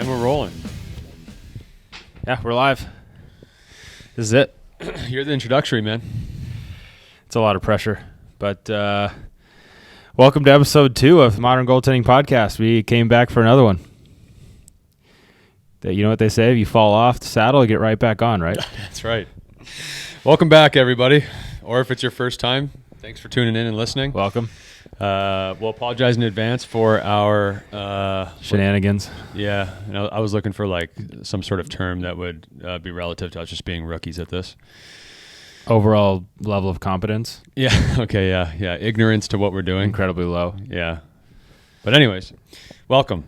And we're rolling. Yeah, we're live. This is it. You're the introductory, man. It's a lot of pressure. But welcome to episode 2 of Modern Goaltending Podcast. We came back for another one. You know what they say? If you fall off the saddle, you get right back on, right? That's right. Welcome back, everybody. Or if it's your first time, thanks for tuning in and listening. Welcome. We'll apologize in advance for our shenanigans. Yeah, I was looking for like some sort of term that would be relative to us just being rookies at this. Overall level of competence. Yeah. Okay. Yeah. Ignorance to what we're doing. Incredibly low. Yeah. But anyways, welcome.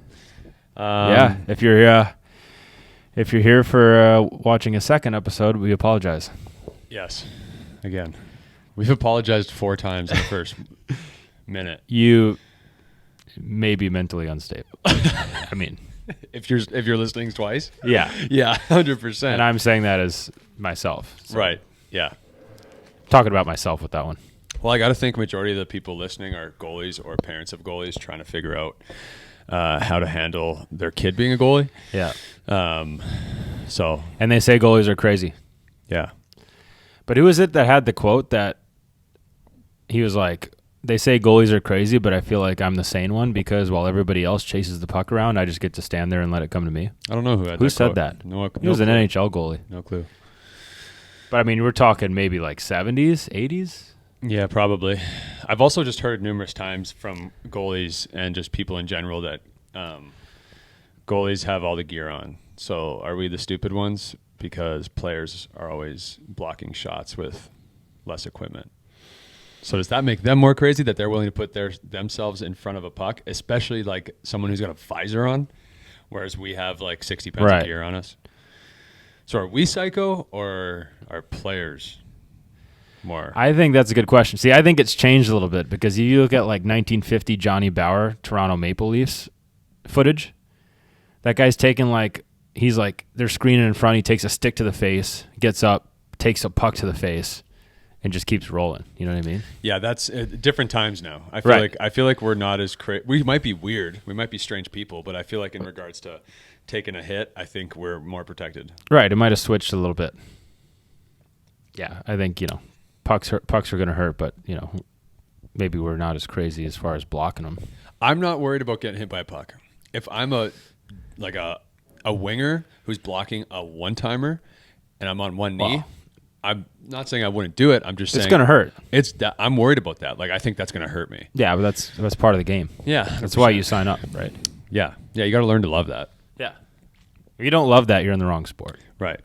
Yeah. If you're here for watching a second episode, we apologize. Yes. Again, we've apologized 4 times in the first minute. You may be mentally unstable. I mean, if you're listening twice. Yeah. Yeah. 100%. And I'm saying that as myself. So. Right. Yeah. Talking about myself with that one. Well, I got to think majority of the people listening are goalies or parents of goalies trying to figure out how to handle their kid being a goalie. Yeah. So. And they say goalies are crazy. Yeah. But who is it that had the quote that he was like, they say goalies are crazy, but I feel like I'm the sane one because while everybody else chases the puck around, I just get to stand there and let it come to me. I don't know who said quote. That. No, he was an NHL goalie. No clue. But, I mean, we're talking maybe like 70s, 80s? Yeah, probably. I've also just heard numerous times from goalies and just people in general that goalies have all the gear on. So are we the stupid ones? Because players are always blocking shots with less equipment. So does that make them more crazy that they're willing to put themselves in front of a puck, especially like someone who's got a visor on, whereas we have like 60 pounds of gear on us? So are we psycho or are players more? I think that's a good question. See, I think it's changed a little bit because if you look at like 1950 Johnny Bower, Toronto Maple Leafs footage, that guy's taking they're screening in front, he takes a stick to the face, gets up, takes a puck to the face, and just keeps rolling. You know what I mean? Yeah, that's different times now. I feel like we're not as crazy. We might be weird. We might be strange people, but I feel like in regards to taking a hit, I think we're more protected. Right. It might have switched a little bit. Yeah, I think, pucks are going to hurt, but, maybe we're not as crazy as far as blocking them. I'm not worried about getting hit by a puck. If I'm a winger who's blocking a one-timer and I'm on one knee, I'm not saying I wouldn't do it. I'm just saying it's going to hurt. I'm worried about that. Like I think that's going to hurt me. Yeah, but that's part of the game. Yeah, 100%. That's why you sign up, right? Yeah, you got to learn to love that. Yeah. If you don't love that, you're in the wrong sport. Right.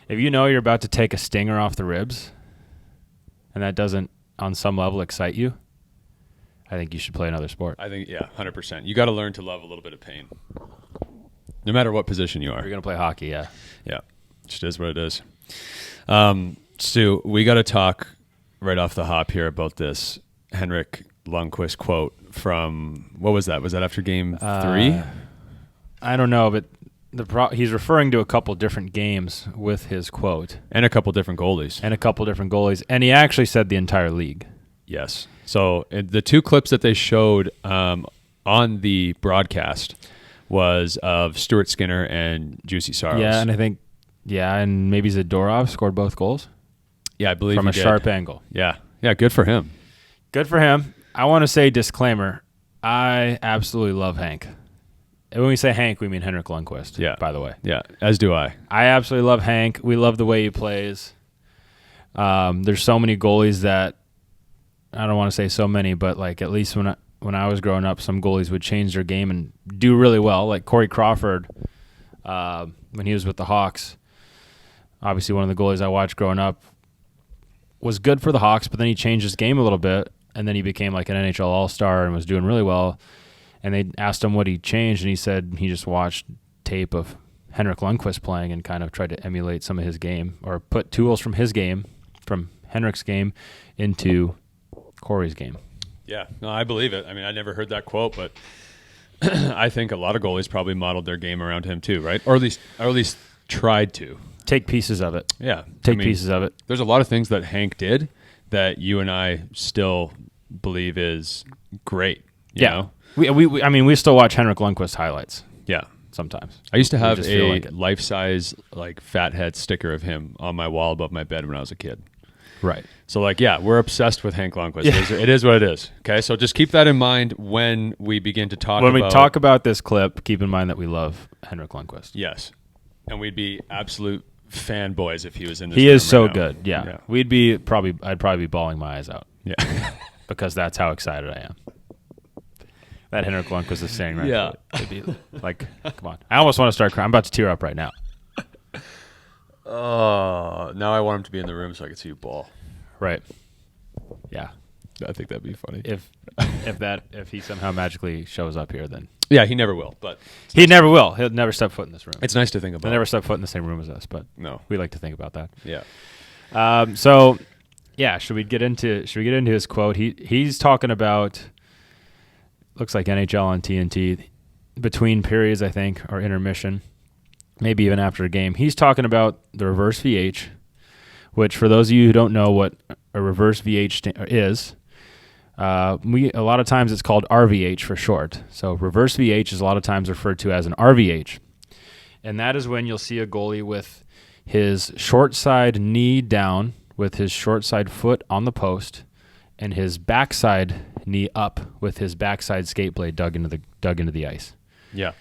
If you know you're about to take a stinger off the ribs, and that doesn't, on some level, excite you, I think you should play another sport. I think 100%. You got to learn to love a little bit of pain, no matter what position you are. If you're going to play hockey, yeah. Yeah, it just is what it is. Stu, we got to talk right off the hop here about this Henrik Lundqvist quote from, what was that? Was that after game 3? I don't know, but he's referring to a couple different games with his quote. And a couple different goalies. And he actually said the entire league. Yes. So the 2 clips that they showed on the broadcast was of Stuart Skinner and Juicy Saros. Yeah, and I think, and maybe Zadorov scored both goals. Yeah, I believe from he a did. Sharp angle. Yeah, good for him. Good for him. I want to say disclaimer, I absolutely love Hank. And when we say Hank, we mean Henrik Lundqvist, by the way. Yeah, as do I. I absolutely love Hank. We love the way he plays. There's so many goalies that, I don't want to say so many, but like at least when I was growing up, some goalies would change their game and do really well. Like Corey Crawford, when he was with the Hawks, obviously one of the goalies I watched growing up, was good for the Hawks, but then he changed his game a little bit, and then he became like an NHL All-Star and was doing really well. And they asked him what he changed, and he said he just watched tape of Henrik Lundqvist playing and kind of tried to emulate some of his game or put tools from his game, from Henrik's game, into Corey's game. Yeah, no, I believe it. I mean, I never heard that quote, but I think a lot of goalies probably modeled their game around him too, right? Or at least tried to. Take pieces of it. Yeah. Pieces of it. There's a lot of things that Hank did that you and I still believe is great. You know? We still watch Henrik Lundqvist highlights. Yeah. sometimes. I used to have just feel a like it. life-size like fathead sticker of him on my wall above my bed when I was a kid. Right. So like, yeah, we're obsessed with Henrik Lundqvist. It is what it is. Okay, so just keep that in mind when we begin to talk. When we talk about this clip, keep in mind that we love Henrik Lundqvist. Yes, and we'd be absolute fanboys if he was in this. He room is so right now. good. Yeah. Yeah. I'd probably be bawling my eyes out. Yeah. Because that's how excited I am. That Henrik Lundqvist is saying right Yeah. now. It'd be like, come on. I almost want to start crying. I'm about to tear up right now. Oh, now I want him to be in the room so I can see you ball. Right. Yeah. I think that'd be funny. If he somehow magically shows up here, then Yeah, he never will, but he never will. He'll never step foot in this room. it's nice to think about. He'll never step foot in the same room as us, but No. we like to think about that. Yeah. So yeah, should we get into his quote? He's talking about, looks like NHL on TNT between periods, I think, or intermission, maybe even after a game. He's talking about the reverse VH, which for those of you who don't know what a reverse VH is, a lot of times it's called RVH for short. So reverse VH is a lot of times referred to as an RVH. And that is when you'll see a goalie with his short side knee down, with his short side foot on the post, and his backside knee up with his backside skate blade dug into the ice. Yeah.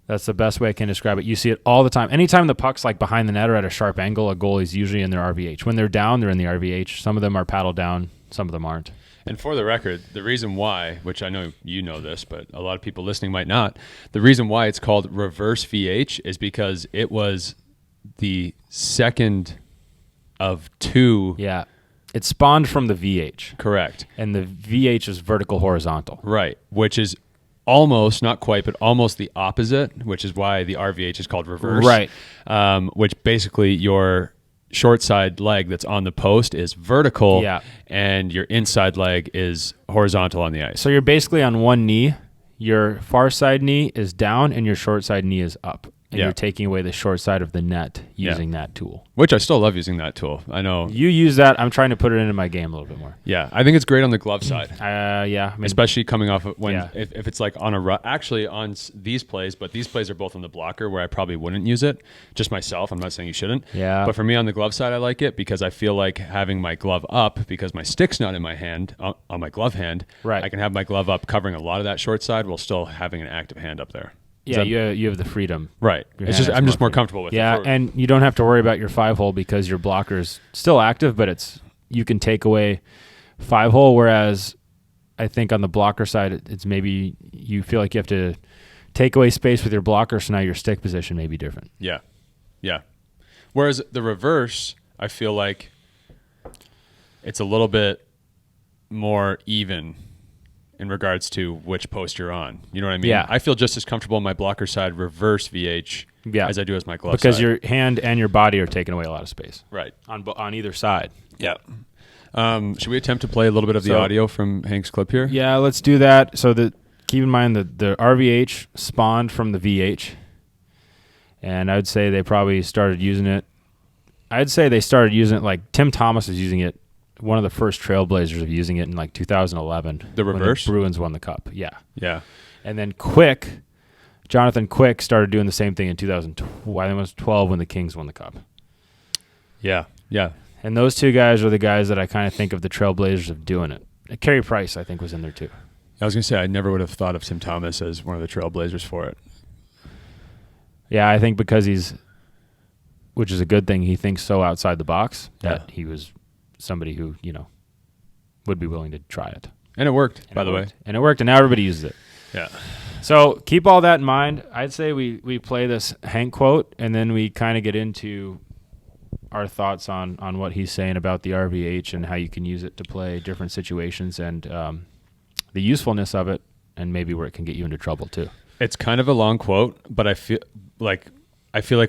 That's the best way I can describe it. You see it all the time. Anytime the puck's like behind the net or at a sharp angle, a goalie's usually in their RVH. When they're down, they're in the RVH. Some of them are paddle down, some of them aren't. And for the record, the reason why, which I know you know this, but a lot of people listening might not, the reason why it's called reverse VH is because it was the second of two. Yeah. It spawned from the VH. Correct. And the VH is vertical horizontal. Right. Which is almost, not quite, but almost the opposite, which is why the RVH is called reverse. Right. Which basically your short side leg that's on the post is vertical, Yeah. and your inside leg is horizontal on the ice. So you're basically on one knee. Your far side knee is down and your short side knee is up. And Yeah. you're taking away the short side of the net using that tool. Which I still love using that tool. I know. You use that. I'm trying to put it into my game a little bit more. Yeah. I think it's great on the glove side. Yeah. I mean, Especially coming off of when Yeah. if it's like on actually on these plays, but these plays are both on the blocker where I probably wouldn't use it. Just myself. I'm not saying you shouldn't. Yeah. But for me on the glove side, I like it because I feel like having my glove up, because my stick's not in my hand on my glove hand. Right. I can have my glove up covering a lot of that short side while still having an active hand up there. yeah, you have the freedom. Right. Your It's hand just is I'm just more free. comfortable with it. Yeah, and you don't have to worry about your 5-hole because your blocker's still active, but you can take away 5-hole, whereas I think on the blocker side, it's maybe you feel like you have to take away space with your blocker, so now your stick position may be different. Yeah. Yeah. Whereas the reverse, I feel like it's a little bit more even in regards to which post you're on. You know what I mean? Yeah. I feel just as comfortable on my blocker side reverse VH as I do as my glove because side. your hand and your body are taking away a lot of space. Right. On either side. Yeah. Should we attempt to play a little bit of the audio from Hank's clip here? Yeah, let's do that. So keep in mind that the RVH spawned from the VH, and I would say they probably started using it. I'd say they started using it like Tim Thomas was using it. One of the first trailblazers of using it in like 2011. The reverse? When the Bruins won the cup. Yeah. Yeah. And then Jonathan Quick started doing the same thing in 2012. I think it was 12 when the Kings won the cup. Yeah. Yeah. And those two guys are the guys that I kind of think of the trailblazers of doing it. Carey Price, I think, was in there too. I was going to say, I never would have thought of Tim Thomas as one of the trailblazers for it. Yeah, I think because which is a good thing, he thinks so outside the box that he was somebody who, would be willing to try it. And it worked, by the way. And it worked, and now everybody uses it. Yeah. So keep all that in mind. I'd say we play this Hank quote, and then we kind of get into our thoughts on what he's saying about the RVH and how you can use it to play different situations and the usefulness of it, and maybe where it can get you into trouble too. It's kind of a long quote, but I feel like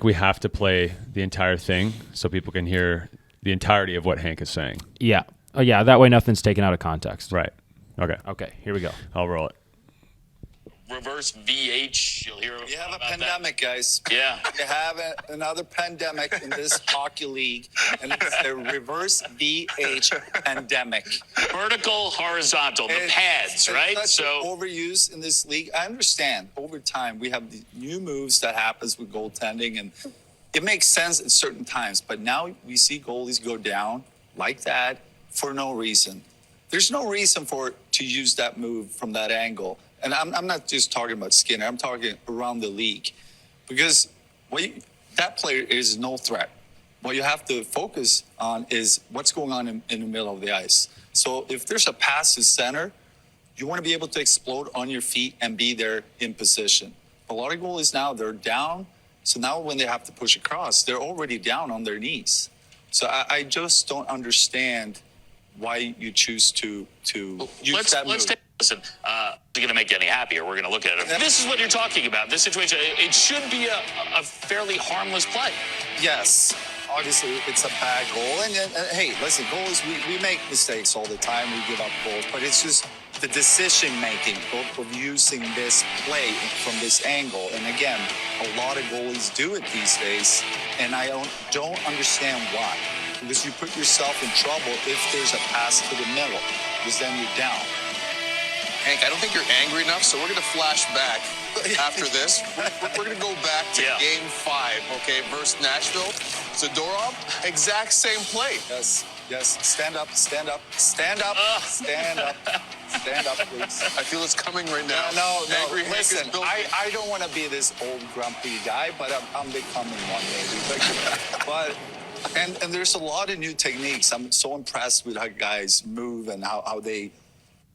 we have to play the entire thing so people can hear the entirety of what Hank is saying. Yeah. Oh, yeah. That way nothing's taken out of context. Right. Okay. Okay. Here we go. I'll roll it. reverse VH. You'll hear You have a about pandemic, guys. Yeah. You have another pandemic in this hockey league, and it's the reverse VH pandemic. Vertical, horizontal, the pads, right? It's overused in this league. I understand. Over time, we have the new moves that happens with goaltending, and it makes sense at certain times. But now we see goalies go down like that for no reason. There's no reason to use that move from that angle. And I'm not just talking about Skinner. I'm talking around the league. Because that player is no threat. What you have to focus on is what's going on in the middle of the ice. So if there's a pass to center, you want to be able to explode on your feet and be there in position. A lot of goalies now, they're down. So now when they have to push across, they're already down on their knees. So I just don't understand why you choose to use that move. Listen, it's going to make you any happier. We're going to look at it. This is what you're talking about. This situation, it should be a fairly harmless play. Yes. Obviously, it's a bad goal. And hey, listen, goals, we make mistakes all the time. We give up goals. But it's just the decision-making of using this play from this angle. And again, a lot of goalies do it these days. And I don't understand why. Because you put yourself in trouble if there's a pass to the middle. Because then you're down. Hank, I don't think you're angry enough, so we're going to flash back after this. We're going to go back to Game 5, okay, versus Nashville. Zadorov, exact same play. Yes. Stand up, please. I feel it's coming right now. No. Angry Listen, I don't want to be this old grumpy guy, but I'm becoming one maybe. But and there's a lot of new techniques. I'm so impressed with how guys move and how they.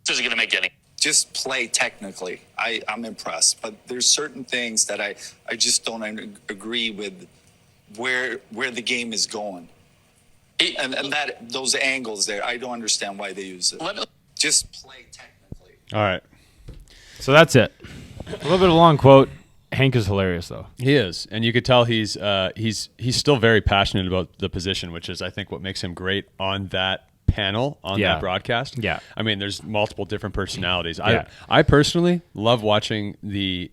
This is going to make any. Just play technically. I'm impressed, but there's certain things that I just don't agree with where the game is going. And that those angles there, I don't understand why they use it. Just play technically. All right. So that's it. A little bit of a long quote. Hank is hilarious, though. He is, and you could tell he's still very passionate about the position, which is, I think, what makes him great on that panel on that broadcast. Yeah. I mean, there's multiple different personalities. Yeah. I personally love watching the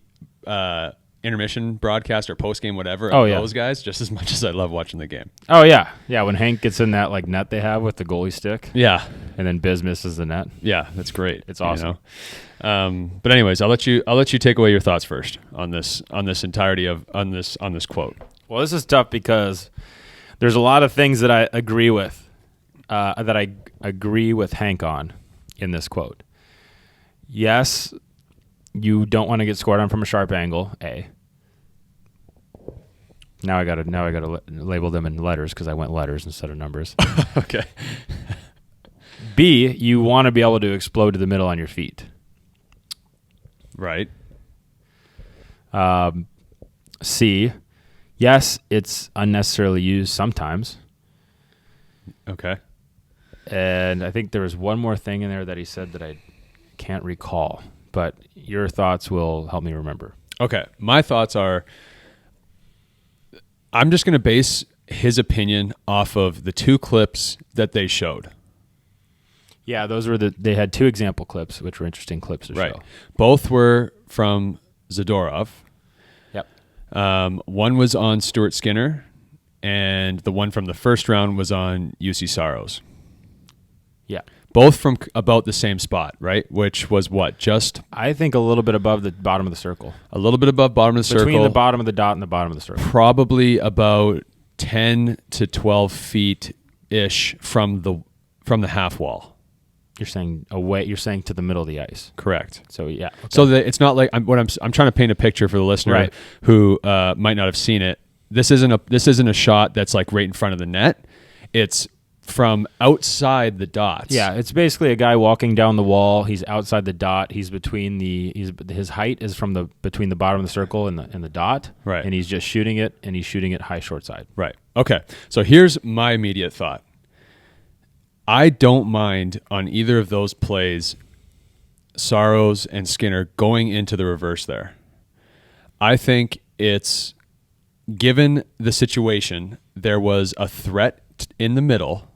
intermission broadcast or post game, whatever, of those guys, just as much as I love watching the game. Oh yeah. When Hank gets in that net they have with the goalie stick. Yeah. And then Biz misses the net. Yeah, that's great. It's awesome. But anyways, I'll let you take away your thoughts first on this entirety of on this quote. Well, this is tough because there's a lot of things that I agree with. That I agree with Hank on in this quote. Yes, you don't want to get scored on from a sharp angle. A. Now I gotta label them in letters because I went letters instead of numbers. Okay. B. You want to be able to explode to the middle on your feet. Right. C. Yes, it's unnecessarily used sometimes. Okay. And I think there was one more thing in there that he said that I can't recall, but your thoughts will help me remember. Okay. My thoughts are, I'm just going to base his opinion off of the two clips that they showed. Yeah, those were they had two example clips, which were interesting clips to show. Both were from Zadorov. Yep. One was on Stuart Skinner, and the one from the first round was on UC Saros. Yeah. Both from about the same spot, right? Which was what? Just I think a little bit above the bottom of the circle. A little bit above bottom of the circle. Between the bottom of the dot and the bottom of the circle. Probably about 10 to 12 feet-ish from the half wall. You're saying away. You're saying to the middle of the ice. Correct. So yeah. Okay. So that it's not like I'm trying to paint a picture for the listener who might not have seen it. This isn't a shot that's like right in front of the net. It's from outside the dots. Yeah, it's basically a guy walking down the wall. He's outside the dot. He's between his height is from between the bottom of the circle and the dot. Right. And he's just shooting it, and he's shooting it high short side. Right. Okay. So here's my immediate thought. I don't mind on either of those plays, Saros and Skinner going into the reverse there. I think it's, given the situation, there was a threat in the middle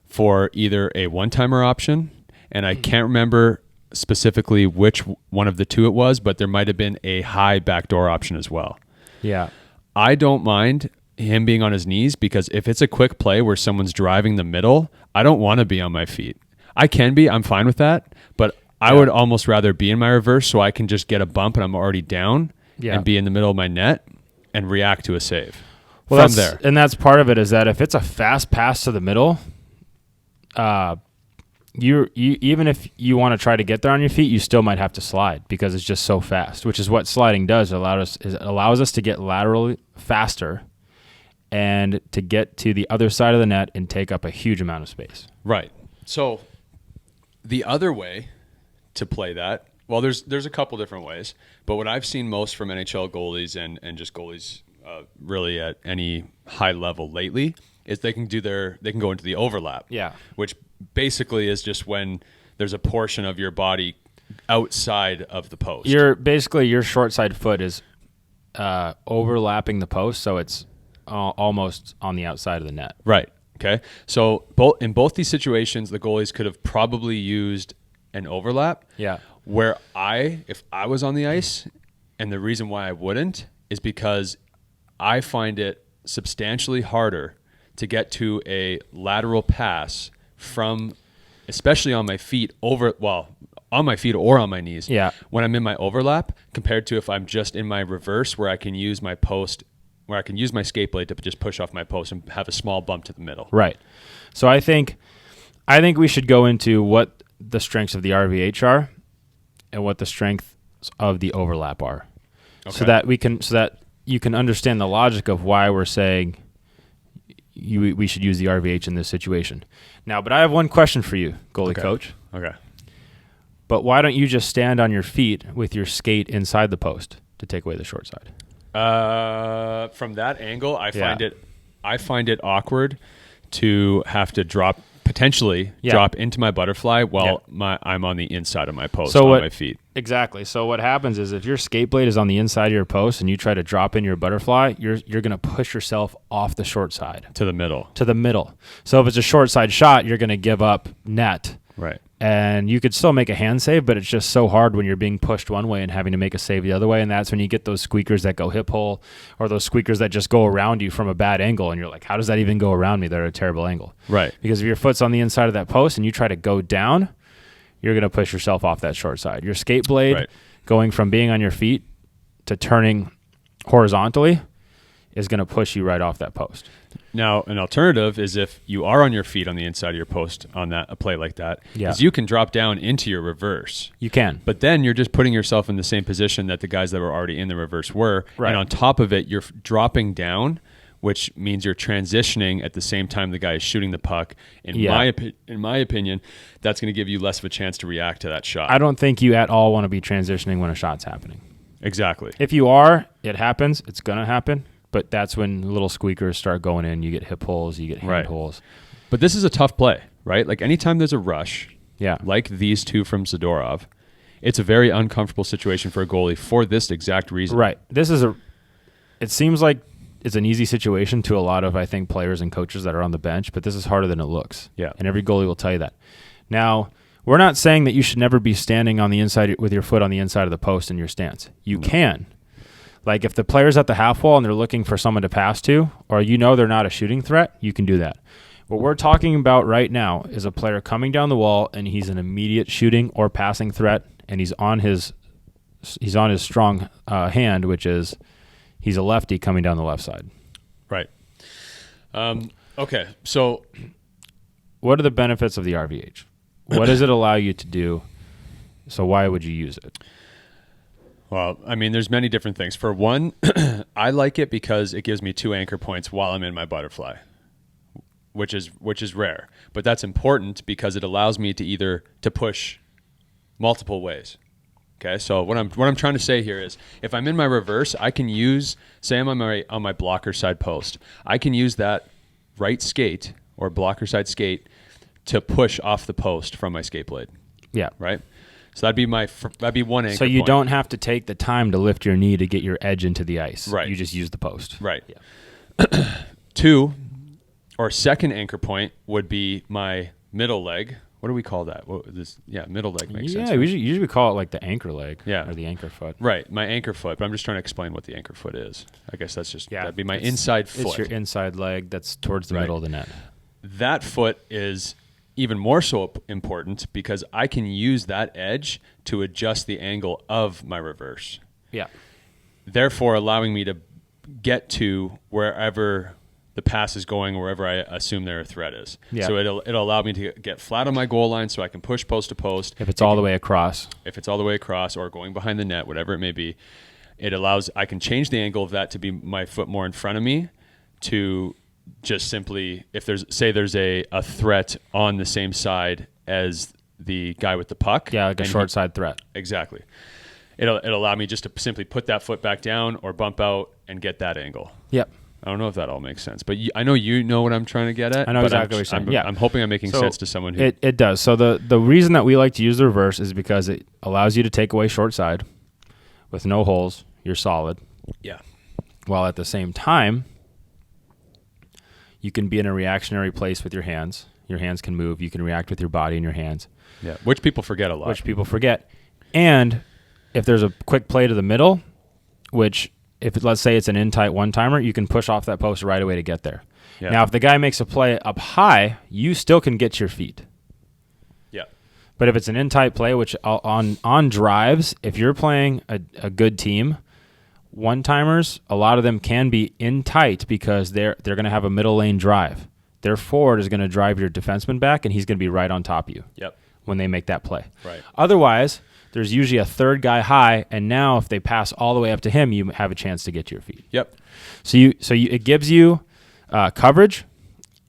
for either a one-timer option, and I can't remember specifically which one of the two it was, but there might have been a high backdoor option as well. Yeah. I don't mind him being on his knees because if it's a quick play where someone's driving the middle, I don't want to be on my feet. I can be, I'm fine with that, but I would almost rather be in my reverse so I can just get a bump and I'm already down and be in the middle of my net and react to a save from there. And that's part of it is that if it's a fast pass to the middle, you even if you want to try to get there on your feet, you still might have to slide because it's just so fast, which is what sliding does. It allows us to get laterally faster and to get to the other side of the net and take up a huge amount of space. Right. So the other way to play that, well, there's a couple different ways, but what I've seen most from NHL goalies and just goalies really at any high level lately is they can go into the overlap. Yeah. Which basically is just when there's a portion of your body outside of the post. Your short side foot is overlapping the post, so it's almost on the outside of the net. Right. Okay. So in both these situations, the goalies could have probably used an overlap. Yeah. Where if I was on the ice, and the reason why I wouldn't is because I find it substantially harder to get to a lateral pass from, especially on my feet on my feet or on my knees. Yeah. When I'm in my overlap compared to if I'm just in my reverse where I can use my post, where I can use my skate blade to just push off my post and have a small bump to the middle. Right. So I think we should go into what the strengths of the RVH are and what the strengths of the overlap are. Okay. So that you can understand the logic of why we're saying we should use the RVH in this situation. Now, but I have one question for you, goalie coach. Okay. But why don't you just stand on your feet with your skate inside the post to take away the short side? From that angle, I find it awkward to have to potentially drop into my butterfly while I'm on the inside of my post on my feet. Exactly. So what happens is if your skate blade is on the inside of your post and you try to drop in your butterfly, you're going to push yourself off the short side. To the middle. So if it's a short side shot, you're going to give up net. Right. And you could still make a hand save, but it's just so hard when you're being pushed one way and having to make a save the other way. And that's when you get those squeakers that go hip hole or those squeakers that just go around you from a bad angle. And you're like, how does that even go around me? They're at a terrible angle. Right. Because if your foot's on the inside of that post and you try to go down, you're going to push yourself off that short side. Your skate blade going from being on your feet to turning horizontally is going to push you right off that post. Now, an alternative is if you are on your feet on the inside of your post on a play like that, is you can drop down into your reverse. You can. But then you're just putting yourself in the same position that the guys that were already in the reverse were. Right. And on top of it, you're dropping down, which means you're transitioning at the same time the guy is shooting the puck. In my opinion, that's going to give you less of a chance to react to that shot. I don't think you at all want to be transitioning when a shot's happening. Exactly. If you are, it happens. It's going to happen. But that's when little squeakers start going in. You get hip holes, you get hand holes. But this is a tough play, right? Like anytime there's a rush, like these two from Zadorov, it's a very uncomfortable situation for a goalie for this exact reason. Right. It seems like it's an easy situation to a lot of, I think, players and coaches that are on the bench, but this is harder than it looks. Yeah. And every goalie will tell you that. Now, we're not saying that you should never be standing on the inside with your foot on the inside of the post in your stance. You can. Like if the player's at the half wall and they're looking for someone to pass to, or they're not a shooting threat, you can do that. What we're talking about right now is a player coming down the wall and he's an immediate shooting or passing threat, and he's on his strong hand, which is he's a lefty coming down the left side. Right. Okay. So, what are the benefits of the RVH? What does it allow you to do? So why would you use it? Well, I mean, there's many different things. For one, I like it because it gives me 2 anchor points while I'm in my butterfly, which is rare. But that's important because it allows me to push multiple ways. Okay, so what I'm trying to say here is, if I'm in my reverse, I can use, say I'm on my blocker side post, I can use that right skate or blocker side skate to push off the post from my skate blade. Yeah. Right. So that'd be one anchor. So you point. don't have to take the time to lift your knee to get your edge into the ice. Right. You just use the post. Right. Yeah. 2 or second anchor point would be my middle leg, What do we call that? Middle leg makes sense. Yeah, usually we call it like the anchor leg. Yeah. Or the anchor foot. Right, my anchor foot. But I'm just trying to explain what the anchor foot is. I guess that's just that'd be my It's- inside foot. It's your inside leg that's towards the middle of the net. That foot is even more so important because I can use that edge to adjust the angle of my reverse. Yeah. Therefore, allowing me to get to wherever the pass is going, wherever I assume their threat is. Yeah. So it'll allow me to get flat on my goal line so I can push post to post. If it's all the way across. If it's all the way across or going behind the net, whatever it may be, I can change the angle of that to be my foot more in front of me to just simply, if there's a threat on the same side as the guy with the puck. Yeah, like a short side threat. Exactly. It'll allow me just to simply put that foot back down or bump out and get that angle. Yep. I don't know if that all makes sense, but I know you know what I'm trying to get at. I know but exactly what you're saying. I'm hoping I'm making sense to someone who... It does. So the reason that we like to use the reverse is because it allows you to take away short side with no holes. You're solid. Yeah. While at the same time, you can be in a reactionary place with your hands. Your hands can move. You can react with your body and your hands. Yeah, which people forget a lot. Which people forget. And if there's a quick play to the middle, which let's say it's an in-tight one-timer, you can push off that post right away to get there. Yeah. Now, if the guy makes a play up high, you still can get your feet. Yeah. But if it's an in-tight play, which on drives, if you're playing a good team, one-timers, a lot of them can be in tight because they're going to have a middle lane drive. Their forward is going to drive your defenseman back, and he's going to be right on top of you. Yep. When they make that play. Right. Otherwise, there's usually a third guy high, and now if they pass all the way up to him, you have a chance to get to your feet. Yep. So it gives you coverage,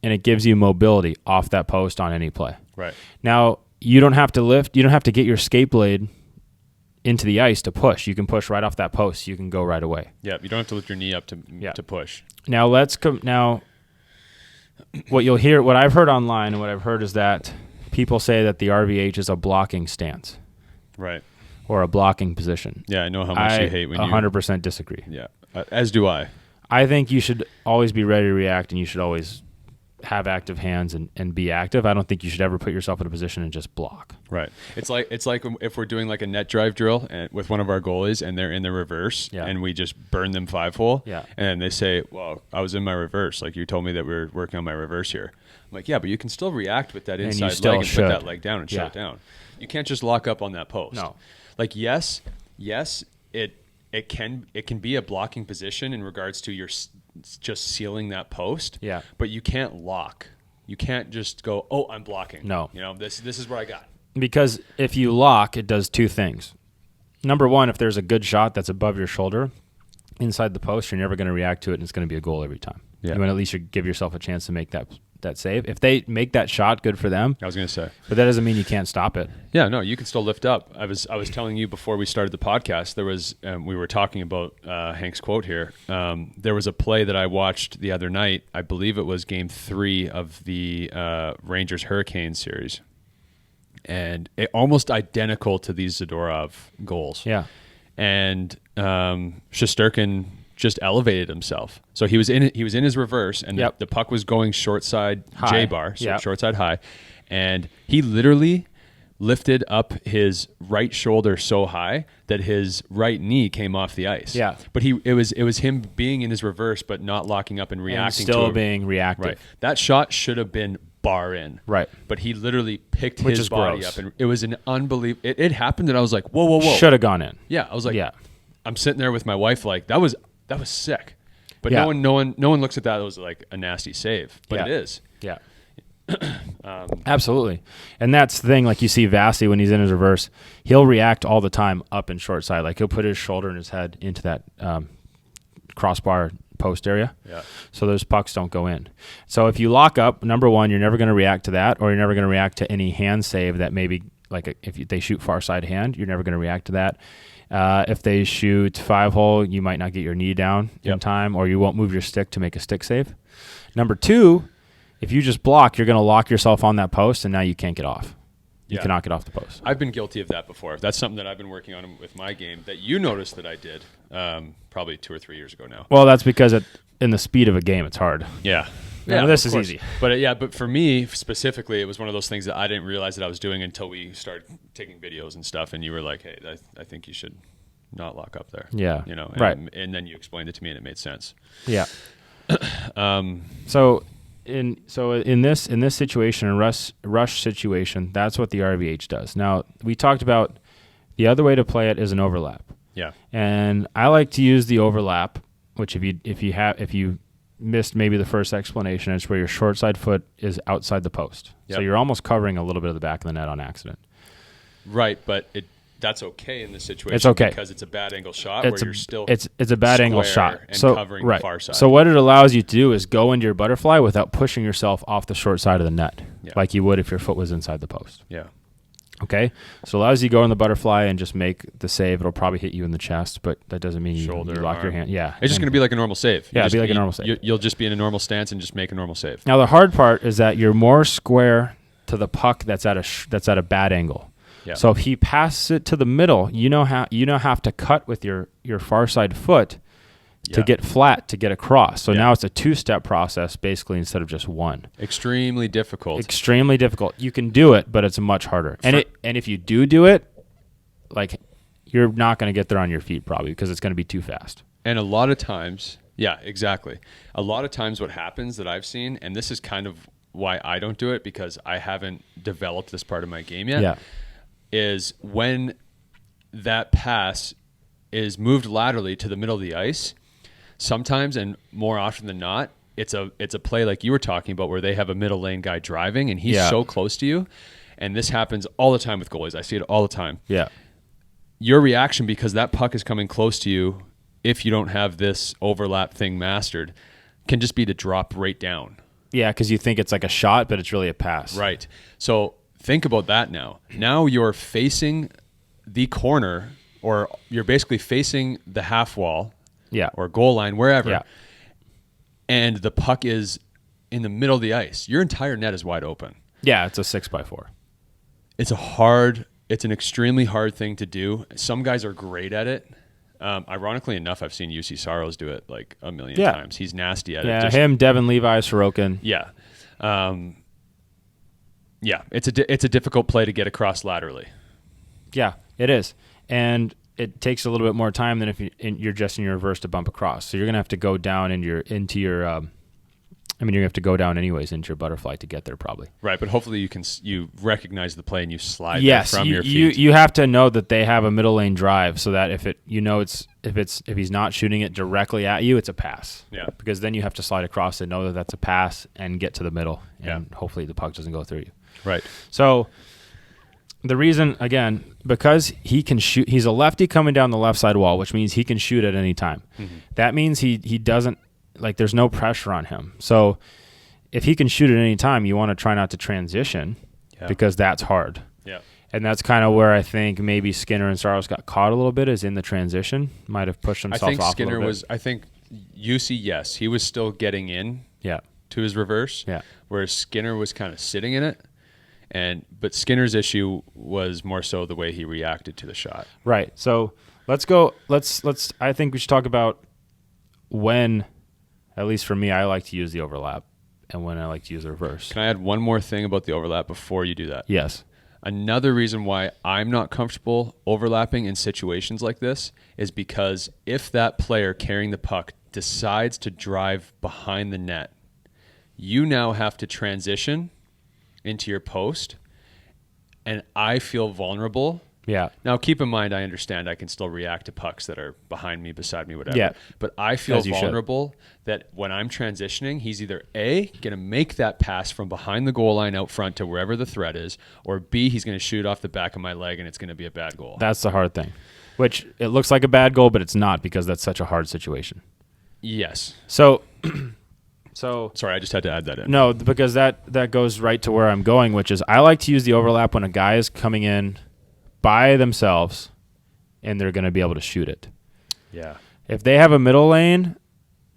and it gives you mobility off that post on any play. Right. Now, you don't have to lift. You don't have to get your skate blade into the ice to push. You can push right off that post. You can go right away. Yeah, you don't have to lift your knee up to push. Now what I've heard online and what I've heard is that people say that the RVH is a blocking stance. Right. Or a blocking position. Yeah, I know how much you hate when you... 100% disagree. Yeah, as do I. I think you should always be ready to react, and you should always have active hands and be active. I don't think you should ever put yourself in a position and just block. Right. It's like if we're doing like a net drive drill with one of our goalies and they're in the reverse and we just burn them 5-hole. Yeah. And they say, well, I was in my reverse. Like you told me that we were working on my reverse here. I'm like, yeah, but you can still react with that inside leg and put that leg down and shut it down. You can't just lock up on that post. No. Like, yes, it can be a blocking position in regards to your just sealing that post. Yeah. But you can't lock. You can't just go, oh, I'm blocking. No. You know, this is what I got. Because if you lock, it does two things. Number one, if there's a good shot that's above your shoulder inside the post, you're never going to react to it, and it's going to be a goal every time. Yeah. You want to at least give yourself a chance to make that save. If they make that shot, good for them. I was going to say. But that doesn't mean you can't stop it. Yeah, no, you can still lift up. I was telling you before we started the podcast, there was we were talking about Hank's quote here. There was a play that I watched the other night. I believe it was Game 3 of the Rangers Hurricane series, and it almost identical to these Zadorov goals. Yeah, and Shesterkin just elevated himself. So he was in his reverse, and the puck was going short side J bar, so short side high, and he literally lifted up his right shoulder so high that his right knee came off the ice. Yeah. But it was him being in his reverse but not locking up and reacting and still to being reactive. Right. That shot should have been bar in. Right. But he literally picked Which his is body gross. up, and it was an unbelievable. It happened, and I was like, whoa. Should have gone in. Yeah, I was like, Yeah. I'm sitting there with my wife, like that was sick. But Yeah. no one looks at that as like a nasty save, but it is. Yeah. Absolutely. And that's the thing, like you see Vasi when he's in his reverse, he'll react all the time up and short side. Like he'll put his shoulder and his head into that crossbar post area. Yeah. So those pucks don't go in. So if you lock up, number one, you're never going to react to that, or you're never going to react to any hand save that maybe, like if they shoot far side hand, you're never going to react to that. If they shoot 5-hole, you might not get your knee down in time, or you won't move your stick to make a stick save. Number two, if you just block, you're going to lock yourself on that post, and now you can't get off. You cannot get off the post. I've been guilty of that before. That's something that I've been working on with my game that you noticed that I did probably 2 or 3 years ago now. Well, that's because in the speed of a game, it's hard. Yeah. this of is course. easy. But for me specifically, it was one of those things that I didn't realize that I was doing until we started taking videos and stuff. And you were like, "Hey, I think you should not lock up there." Yeah. Right. And then you explained it to me, and it made sense. Yeah. So in this situation, a rush situation, that's what the RVH does. Now, we talked about the other way to play it is an overlap. Yeah. And I like to use the overlap, which if you missed maybe the first explanation, it's where your short side foot is outside the post. Yep. So you're almost covering a little bit of the back of the net on accident. Right, but that's okay in this situation. It's okay because it's a bad angle shot where you're still it's a bad angle shot and covering the far side. So what it allows you to do is go into your butterfly without pushing yourself off the short side of the net, like you would if your foot was inside the post. Yeah. Okay, so it allows you to go in the butterfly and just make the save. It'll probably hit you in the chest, but that doesn't mean you lock your hand. Yeah, it's just going to be like a normal save. It'd be like a normal save. You'll just be in a normal stance and just make a normal save. Now the hard part is that you're more square to the puck that's at a bad angle. Yeah. So if he passes it to the middle, you have to cut with your far side foot to get flat to get across. So now it's a two-step process basically instead of just one. Extremely difficult. Extremely difficult. You can do it, but it's much harder. And if you do it, like you're not going to get there on your feet probably because it's going to be too fast. And a lot of times, yeah, exactly. A lot of times what happens that I've seen, and this is kind of why I don't do it because I haven't developed this part of my game yet, is when that pass is moved laterally to the middle of the ice, sometimes and more often than not, it's a play like you were talking about where they have a middle lane guy driving and he's so close to you. And this happens all the time with goalies. I see it all the time. Yeah. Your reaction, because that puck is coming close to you, if you don't have this overlap thing mastered, can just be to drop right down. Yeah, because you think it's like a shot, but it's really a pass. Right. So think about that now. Now you're facing the corner, or you're basically facing the half wall or goal line, wherever, and the puck is in the middle of the ice. Your entire net is wide open. Yeah, it's a 6x4. It's an extremely hard thing to do. Some guys are great at it. Ironically enough, I've seen UC Saros do it like a million times. He's nasty at it. Yeah, him, Devin Levi, Sorokin. Yeah. It's a difficult play to get across laterally. Yeah, it is. And it takes a little bit more time than if you're just in your reverse to bump across. So you're going to have to go down you're going to have to go down anyways into your butterfly to get there probably. Right, but hopefully you recognize the play and you slide from your Yes, feet. you have to know that they have a middle lane drive so that if he's not shooting it directly at you, it's a pass. Yeah. Because then you have to slide across and know that that's a pass and get to the middle and hopefully the puck doesn't go through you. Right. So the reason, again, because he can shoot, he's a lefty coming down the left side wall, which means he can shoot at any time. Mm-hmm. That means he doesn't, like there's no pressure on him. So if he can shoot at any time, you want to try not to transition because that's hard. Yeah. And that's kind of where I think maybe Skinner and Saros got caught a little bit is in the transition. Might have pushed himself off a little bit. I think UC, yes, he was still getting in to his reverse, whereas Skinner was kind of sitting in it. But Skinner's issue was more so the way he reacted to the shot. Right. So let's I think we should talk about when, at least for me, I like to use the overlap and when I like to use the reverse. Can I add one more thing about the overlap before you do that? Yes. Another reason why I'm not comfortable overlapping in situations like this is because if that player carrying the puck decides to drive behind the net, you now have to transition into your post, and I feel vulnerable. Yeah. Now, keep in mind, I understand I can still react to pucks that are behind me, beside me, whatever. Yeah. But I feel vulnerable that when I'm transitioning, he's either A, going to make that pass from behind the goal line out front to wherever the threat is, or B, he's going to shoot off the back of my leg and it's going to be a bad goal. That's the hard thing, which it looks like a bad goal, but it's not because that's such a hard situation. Yes. So sorry, I just had to add that in. No, because that goes right to where I'm going, which is I like to use the overlap when a guy is coming in by themselves and they're going to be able to shoot it. Yeah. If they have a middle lane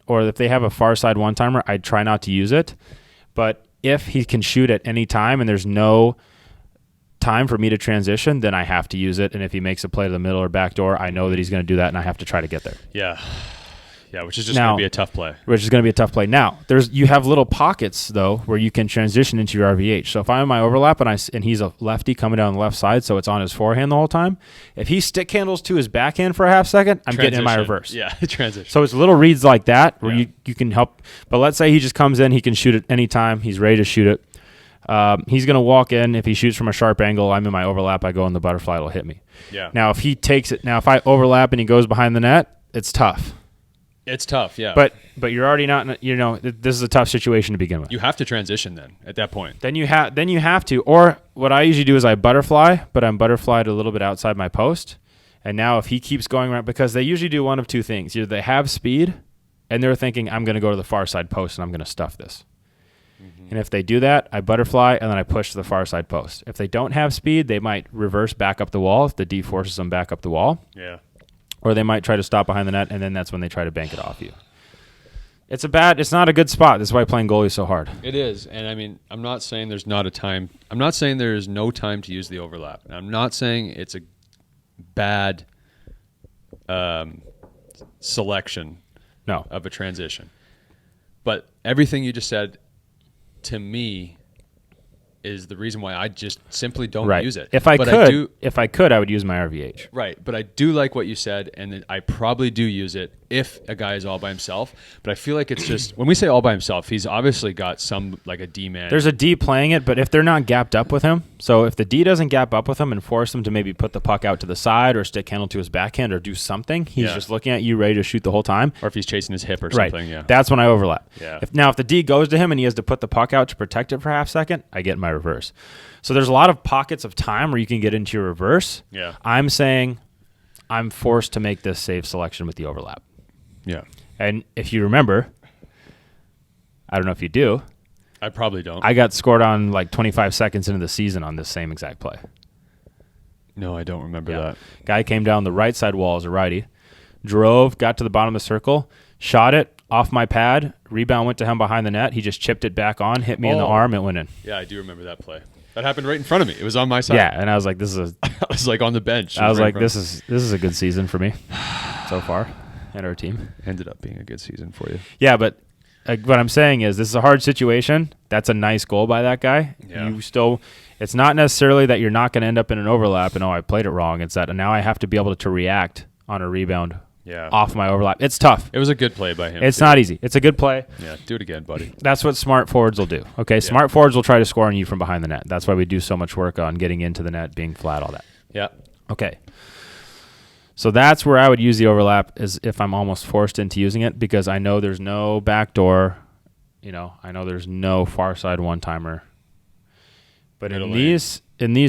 or if they have a far side one-timer, I try not to use it. But if he can shoot at any time and there's no time for me to transition, then I have to use it. And if he makes a play to the middle or back door, I know that he's going to do that and I have to try to get there. Yeah. Yeah, which is just going to be a tough play. Which is going to be a tough play. Now, you have little pockets, though, where you can transition into your RVH. So if I'm in my overlap and he's a lefty coming down the left side, so it's on his forehand the whole time, if he stick handles to his backhand for a half second, I'm getting in my reverse. Yeah, transition. So it's little reads like that where you can help. But let's say he just comes in, he can shoot it anytime. He's ready to shoot it. He's going to walk in. If he shoots from a sharp angle, I'm in my overlap. I go in the butterfly. It'll hit me. Yeah. Now, if he takes it, if I overlap and he goes behind the net, it's tough. It's tough, yeah. But you're already not. This is a tough situation to begin with. You have to transition then at that point. Then you have to. Or what I usually do is I butterfly, but I'm butterflied a little bit outside my post. And now if he keeps going around, because they usually do one of two things: either they have speed, and they're thinking I'm going to go to the far side post and I'm going to stuff this. And if they do that, I butterfly and then I push to the far side post. If they don't have speed, they might reverse back up the wall if the D forces them back up the wall. Yeah. Or they might try to stop behind the net, and then that's when they try to bank it off you. It's not a good spot. That's why playing goalie is so hard. It is. And I mean, I'm not saying there's not a time. I'm not saying there is no time to use the overlap. And I'm not saying it's a bad selection of a transition. But everything you just said, to me, is the reason why I just simply don't use it. If I could, I would use my RVH. Right, but I do like what you said, and I probably do use it if a guy is all by himself. But I feel like it's just, when we say all by himself, he's obviously got some, like a D man. There's a D playing it, but if they're not gapped up with him, so if the D doesn't gap up with him and force him to maybe put the puck out to the side or stick handle to his backhand or do something, he's just looking at you ready to shoot the whole time. Or if he's chasing his hip or something, That's when I overlap. Yeah. If the D goes to him and he has to put the puck out to protect it for a half second, I get my reverse. So there's a lot of pockets of time where you can get into your reverse. Yeah. I'm saying I'm forced to make this safe selection with the overlap. Yeah. And if you remember, I don't know if you do. I probably don't. I got scored on like 25 seconds into the season on this same exact play. No, I don't remember that. Guy came down the right side wall as a righty, drove, got to the bottom of the circle, shot it off my pad, rebound went to him behind the net. He just chipped it back on, hit me in the arm, it went in. Yeah, I do remember that play. That happened right in front of me. It was on my side. Yeah, and I was like, this is I was like on the bench. I was like, this is a good season for me so far and our team. Ended up being a good season for you. Yeah, but what I'm saying is this is a hard situation. That's a nice goal by that guy. Yeah. It's not necessarily that you're not going to end up in an overlap and, I played it wrong. It's that now I have to be able to react on a rebound off my overlap. It's tough. It was a good play by him. It's not easy. It's a good play. Yeah, do it again, buddy. That's what smart forwards will do. Okay, Yeah. Smart forwards will try to score on you from behind the net. That's why we do so much work on getting into the net, being flat, all that. Yeah. Okay. So that's where I would use the overlap, is if I'm almost forced into using it, because I know there's no backdoor. I know there's no far side one-timer. But in these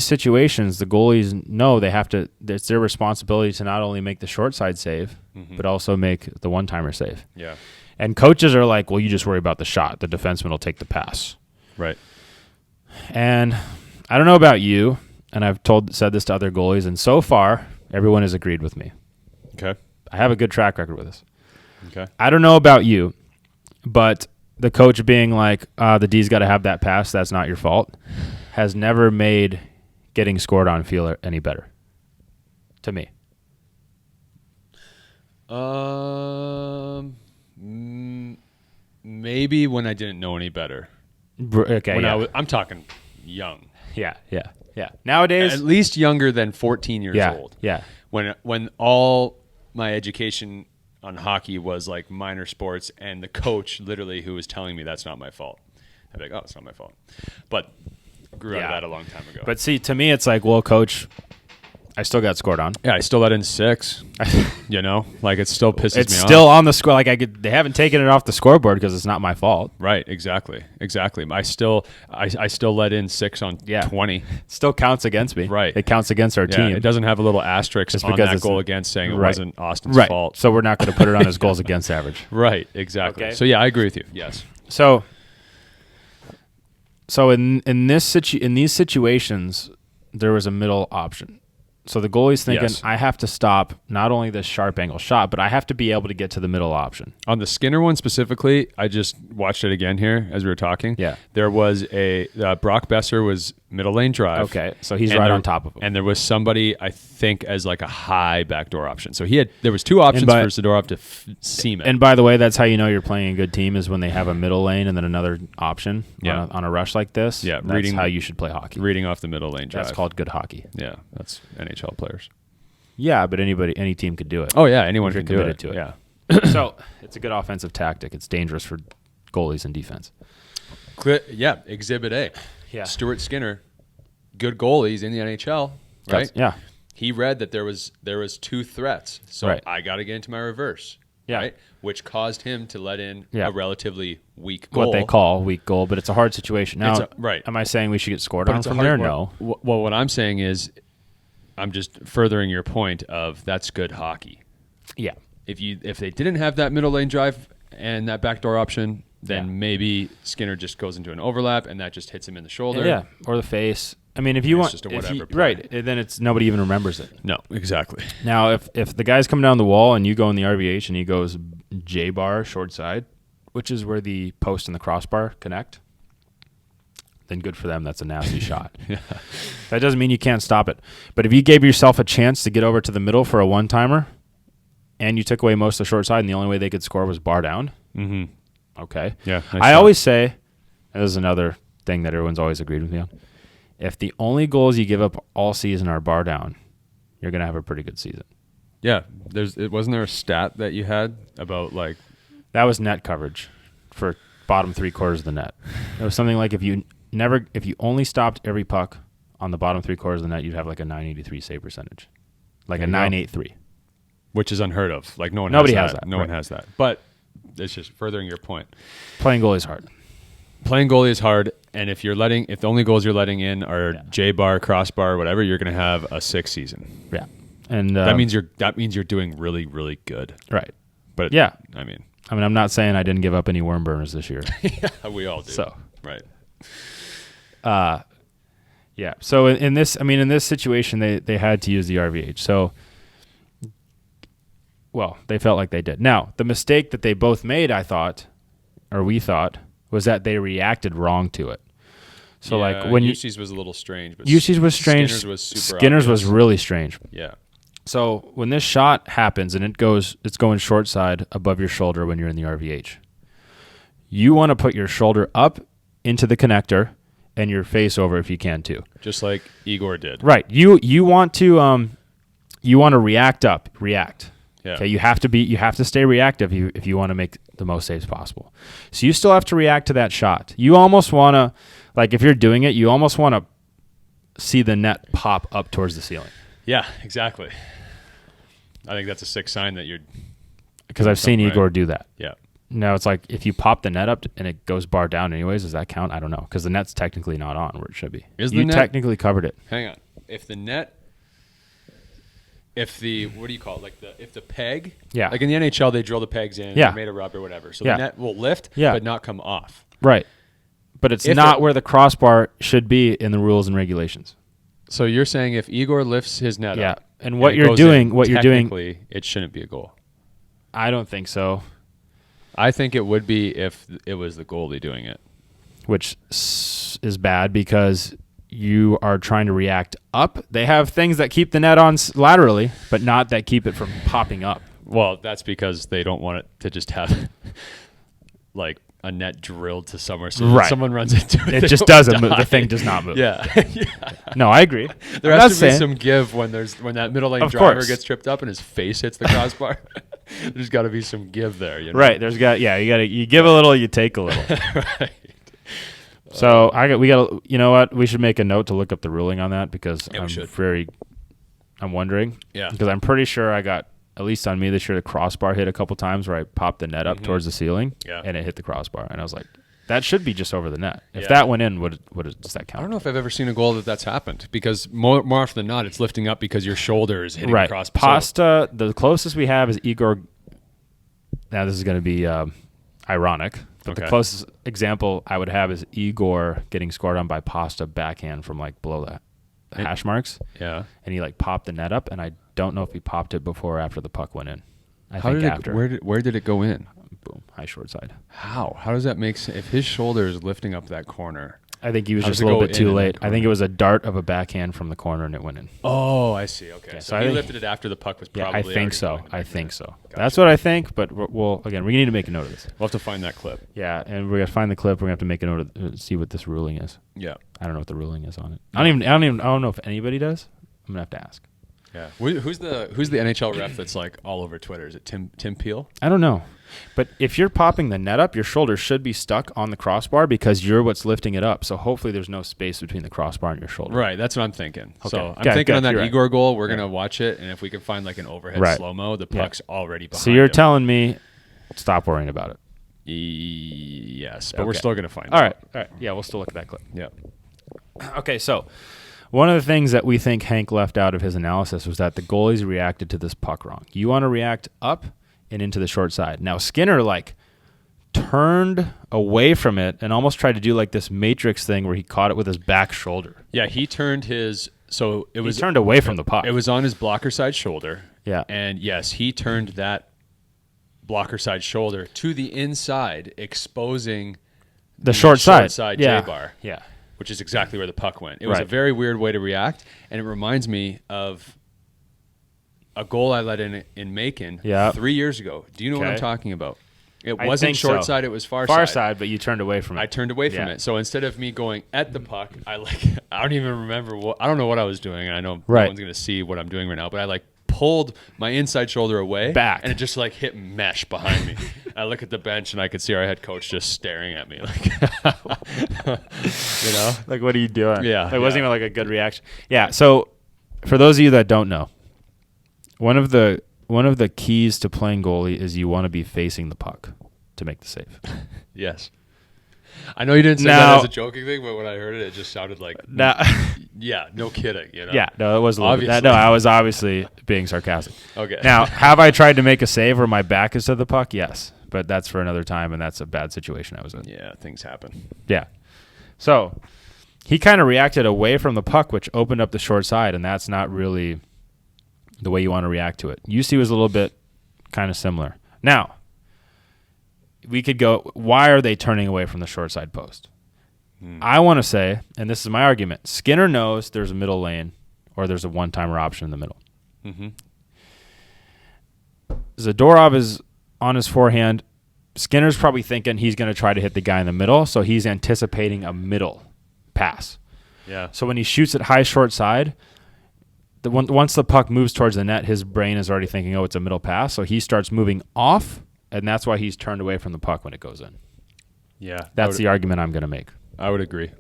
situations, the goalies know they have to. It's their responsibility to not only make the short side save, but also make the one-timer save. Yeah. And coaches are like, well, you just worry about the shot. The defenseman will take the pass. Right. And I don't know about you, and I've said this to other goalies, and so far, everyone has agreed with me. Okay. I have a good track record with this. Okay. I don't know about you, but the coach being like, the D's got to have that pass, that's not your fault, has never made getting scored on feel any better to me. Maybe when I didn't know any better. Okay, when I'm talking young. Yeah. Nowadays, at least younger than 14 years old. Yeah. When all my education on hockey was like minor sports, and the coach literally who was telling me that's not my fault, I'd be like, oh, it's not my fault. But grew out of that a long time ago. But see, to me, it's like, well, coach, I still got scored on. Yeah, I still let in 6. Like it still pisses me off. It's still on the score. Like they haven't taken it off the scoreboard because it's not my fault. Right. Exactly. I still let in 6 on 20. It still counts against me. Right. It counts against our team. It doesn't have a little asterisk Just on because that it's goal against saying it right. wasn't Austin's right. fault. So we're not going to put it on his goals against average. Right. Exactly. Okay. So yeah, I agree with you. Yes. So in these situations, there was a middle option. So the goalie's thinking, Yes. I have to stop not only this sharp angle shot, but I have to be able to get to the middle option. On the Skinner one specifically, I just watched it again here as we were talking. Yeah. There was Brock Besser was middle lane drive. Okay, so he's And right there- on top of him. And there was somebody, I think, as like a high backdoor option. So there was 2 options by- for Zadorov to seam it. And by the way, that's how you know you're playing a good team is when they have a middle lane and then another option Yeah. on a rush like this. Yeah, That's how you should play hockey. reading off the middle lane drive. That's called good hockey. Yeah, that's NHL players. Yeah, but any team could do it. Oh yeah, anyone If you're can do committed it. to it. Yeah. So it's a good offensive tactic. It's dangerous for goalies and defense. Yeah, Exhibit A. Yeah. Stuart Skinner, good goalies in the NHL, right? Yeah. He read that there was 2 threats, so Right. I got to get into my reverse. Yeah. Right? Which caused him to let in Yeah. a relatively weak goal. What they call weak goal, but it's a hard situation. Now, right. am I saying we should get scored But on it's a from hard there? one. No. Well, what I'm saying is, I'm just furthering your point of that's good hockey. Yeah. If they didn't have that middle lane drive and that backdoor option, then Yeah. maybe Skinner just goes into an overlap and that just hits him in the shoulder. Yeah, or the face. I mean, if you It's want, just a if whatever you- play. right, then it's nobody even remembers it. No, exactly. Now, if the guy's coming down the wall and you go in the RVH and he goes J bar short side, which is where the post and the crossbar connect, then good for them. That's a nasty shot. That doesn't mean you can't stop it. But if you gave yourself a chance to get over to the middle for a one-timer and you took away most of the short side and the only way they could score was bar down, okay. Yeah, nice I shot. always say, and this is another thing that everyone's always agreed with me on, if the only goals you give up all season are bar down, you're going to have a pretty good season. Yeah, wasn't there a stat that you had about like That was net coverage for bottom 3/4 of the net. It was something like if you only stopped every puck on the bottom 3/4 of the net, you'd have like a .983 save percentage, like a There you go. .983. which is unheard of. Like Nobody has that. No one Right. has that. But it's just furthering your point. Playing goalie is hard. Playing goalie is hard, and if the only goals you're letting in are Yeah. J bar, crossbar, whatever, you're going to have a 6 season. Yeah, and That means you're doing really, really good. right. But Yeah. I mean, I'm not saying I didn't give up any worm burners this year. we all do. So. Right. Yeah. So in this situation, they had to use the RVH. So, well, they felt like they did. Now, the mistake that they both made, we thought, was that they reacted wrong to it. So, Yeah, like when Yusi's was a little strange, but Yusi's was strange. Skinner's was super Skinner's was obvious. really strange. Yeah. So when this shot happens and it's going short side above your shoulder when you're in the RVH, you want to put your shoulder up into the connector and your face over if you can too. Just like Igor did. Right. You want to react. Yeah. Okay. You have to stay reactive if you want to make the most saves possible. So you still have to react to that shot. You almost want to, like if you're doing it, you almost want to see the net pop up towards the ceiling. Yeah, exactly. I think that's a sick sign that you're. Because I've seen Right. Igor do that. Yeah. No, it's like if you pop the net up and it goes bar down anyways, does that count? I don't know. Because the net's technically not on where it should be. Is you the net- technically covered it. Hang on. If the what do you call it? If the peg. Yeah. Like in the NHL, they drill the pegs in. Yeah. They're made of rubber, or whatever. So Yeah. the net will lift, Yeah. but not come off. Right. But it's If not it- where the crossbar should be in the rules and regulations. So you're saying if Igor lifts his net Yeah. up, And what it you're goes doing, in, what you're doing, technically, it shouldn't be a goal. I don't think so. I think it would be if it was the goalie doing it. Which is bad because you are trying to react up. They have things that keep the net on laterally, but not that keep it from popping up. Well, that's because they don't want it to just have like a net drilled to somewhere. So Right. if someone runs into it. It they just don't doesn't move. die. The thing does not move. Yeah. No, I agree. There I'm has not to be saying- some give when that middle lane Of driver course. gets tripped up and his face hits the crossbar. There's got to be some give there, you know? Right. You give a little, you take a little. Right. So you know what? We should make a note to look up the ruling on that because Yeah, we should. I'm wondering. Yeah. Because I'm pretty sure I got, at least on me this year, the crossbar hit a couple times where I popped the net up towards the ceiling Yeah. and it hit the crossbar. And I was like, that should be just over the net. If Yeah. that went in, does that count? I don't know if I've ever seen a goal that's happened because more often than not, it's lifting up because your shoulder is hitting Right. the crossbar. Pasta, the closest we have is Igor. Now, this is going to be ironic, but the Okay. closest example I would have is Igor getting scored on by Pasta backhand from like below the hash marks. Yeah. And he like popped the net up, and I don't know if he popped it before or after the puck went in. I How think did after. where did it go in? Boom, high short side. How does that make sense? If his shoulder is lifting up that corner, I think he was How just does a it little go bit too in late. the I think corner? it was a dart of a backhand from the corner and it went in. Oh, I see. Okay. Yeah, So so I he think- lifted it after the puck was Yeah, probably I think already so. going in the I net. think so. Gotcha. That's what I think, but we'll again, we need to make a note of this. We'll have to find that clip. Yeah, and we're going to find the clip. We're going to have to make a note of see what this ruling is. Yeah. I don't know what the ruling is on it. I don't know if anybody does. I'm going to have to ask. Yeah. Who's the NHL ref that's like all over Twitter? Is it Tim Peel? I don't know. But if you're popping the net up, your shoulder should be stuck on the crossbar because you're what's lifting it up. So hopefully there's no space between the crossbar and your shoulder. Right. That's what I'm thinking. So Okay. I'm thinking on that You're right. Igor goal, we're gonna watch it, and if we can find like an overhead Right. slow-mo, the Yeah. puck's already behind. So you're him. telling me stop worrying about it. Yes, but we're Okay. still gonna find All out. right. All right. Yeah, we'll still look at that clip. Yeah. Okay, so one of the things that we think Hank left out of his analysis was that the goalies reacted to this puck wrong. You want to react up and into the short side. Now Skinner turned away from it and almost tried to do like this matrix thing where he caught it with his back shoulder. Yeah. He turned his. So it was He turned away from the puck. It was on his blocker side shoulder. Yeah. And yes, he turned that blocker side shoulder to the inside, exposing the short side. J bar. Yeah. Which is exactly where the puck went. It was a Right. very weird way to react, and it reminds me of a goal I let in Macon 3 years ago. Do you know what I'm Okay. talking about? It I wasn't think short so. side; it was far Far side. side, but you turned away from it. I turned away from Yeah. it. So instead of me going at the puck, I don't even remember I don't know what I was doing, and I know Right. no one's gonna see what I'm doing right now. But I pulled my inside shoulder away Back. and it just hit mesh behind me. I look at the bench and I could see our head coach just staring at me, you know. Like, what are you doing? Yeah, It wasn't yeah. even a good reaction. Yeah. So, for those of you that don't know, one of the keys to playing goalie is you want to be facing the puck to make the save. Yes. I know you didn't say Now- that as a joking thing, but when I heard it, it just sounded like, Now, yeah, no kidding. You know? yeah, no, it was a little bit. Obviously. No, I was obviously being sarcastic. Okay. Now, have I tried to make a save where my back is to the puck? Yes, but that's for another time, and that's a bad situation I was in. Yeah, things happen. Yeah. So he kind of reacted away from the puck, which opened up the short side, and that's not really the way you want to react to it. UC was a little bit kind of similar. Now, we could go, why are they turning away from the short side post? I want to say, and this is my argument, Skinner knows there's a middle lane or there's a one-timer option in the middle. Mm-hmm. Zadorov is on his forehand. Skinner's probably thinking he's going to try to hit the guy in the middle, so he's anticipating a middle pass. Yeah. So when he shoots it high short side, once the puck moves towards the net, his brain is already thinking, oh, it's a middle pass, so he starts moving off, and that's why he's turned away from the puck when it goes in. Yeah. That's the argument I'm going to make. I would agree.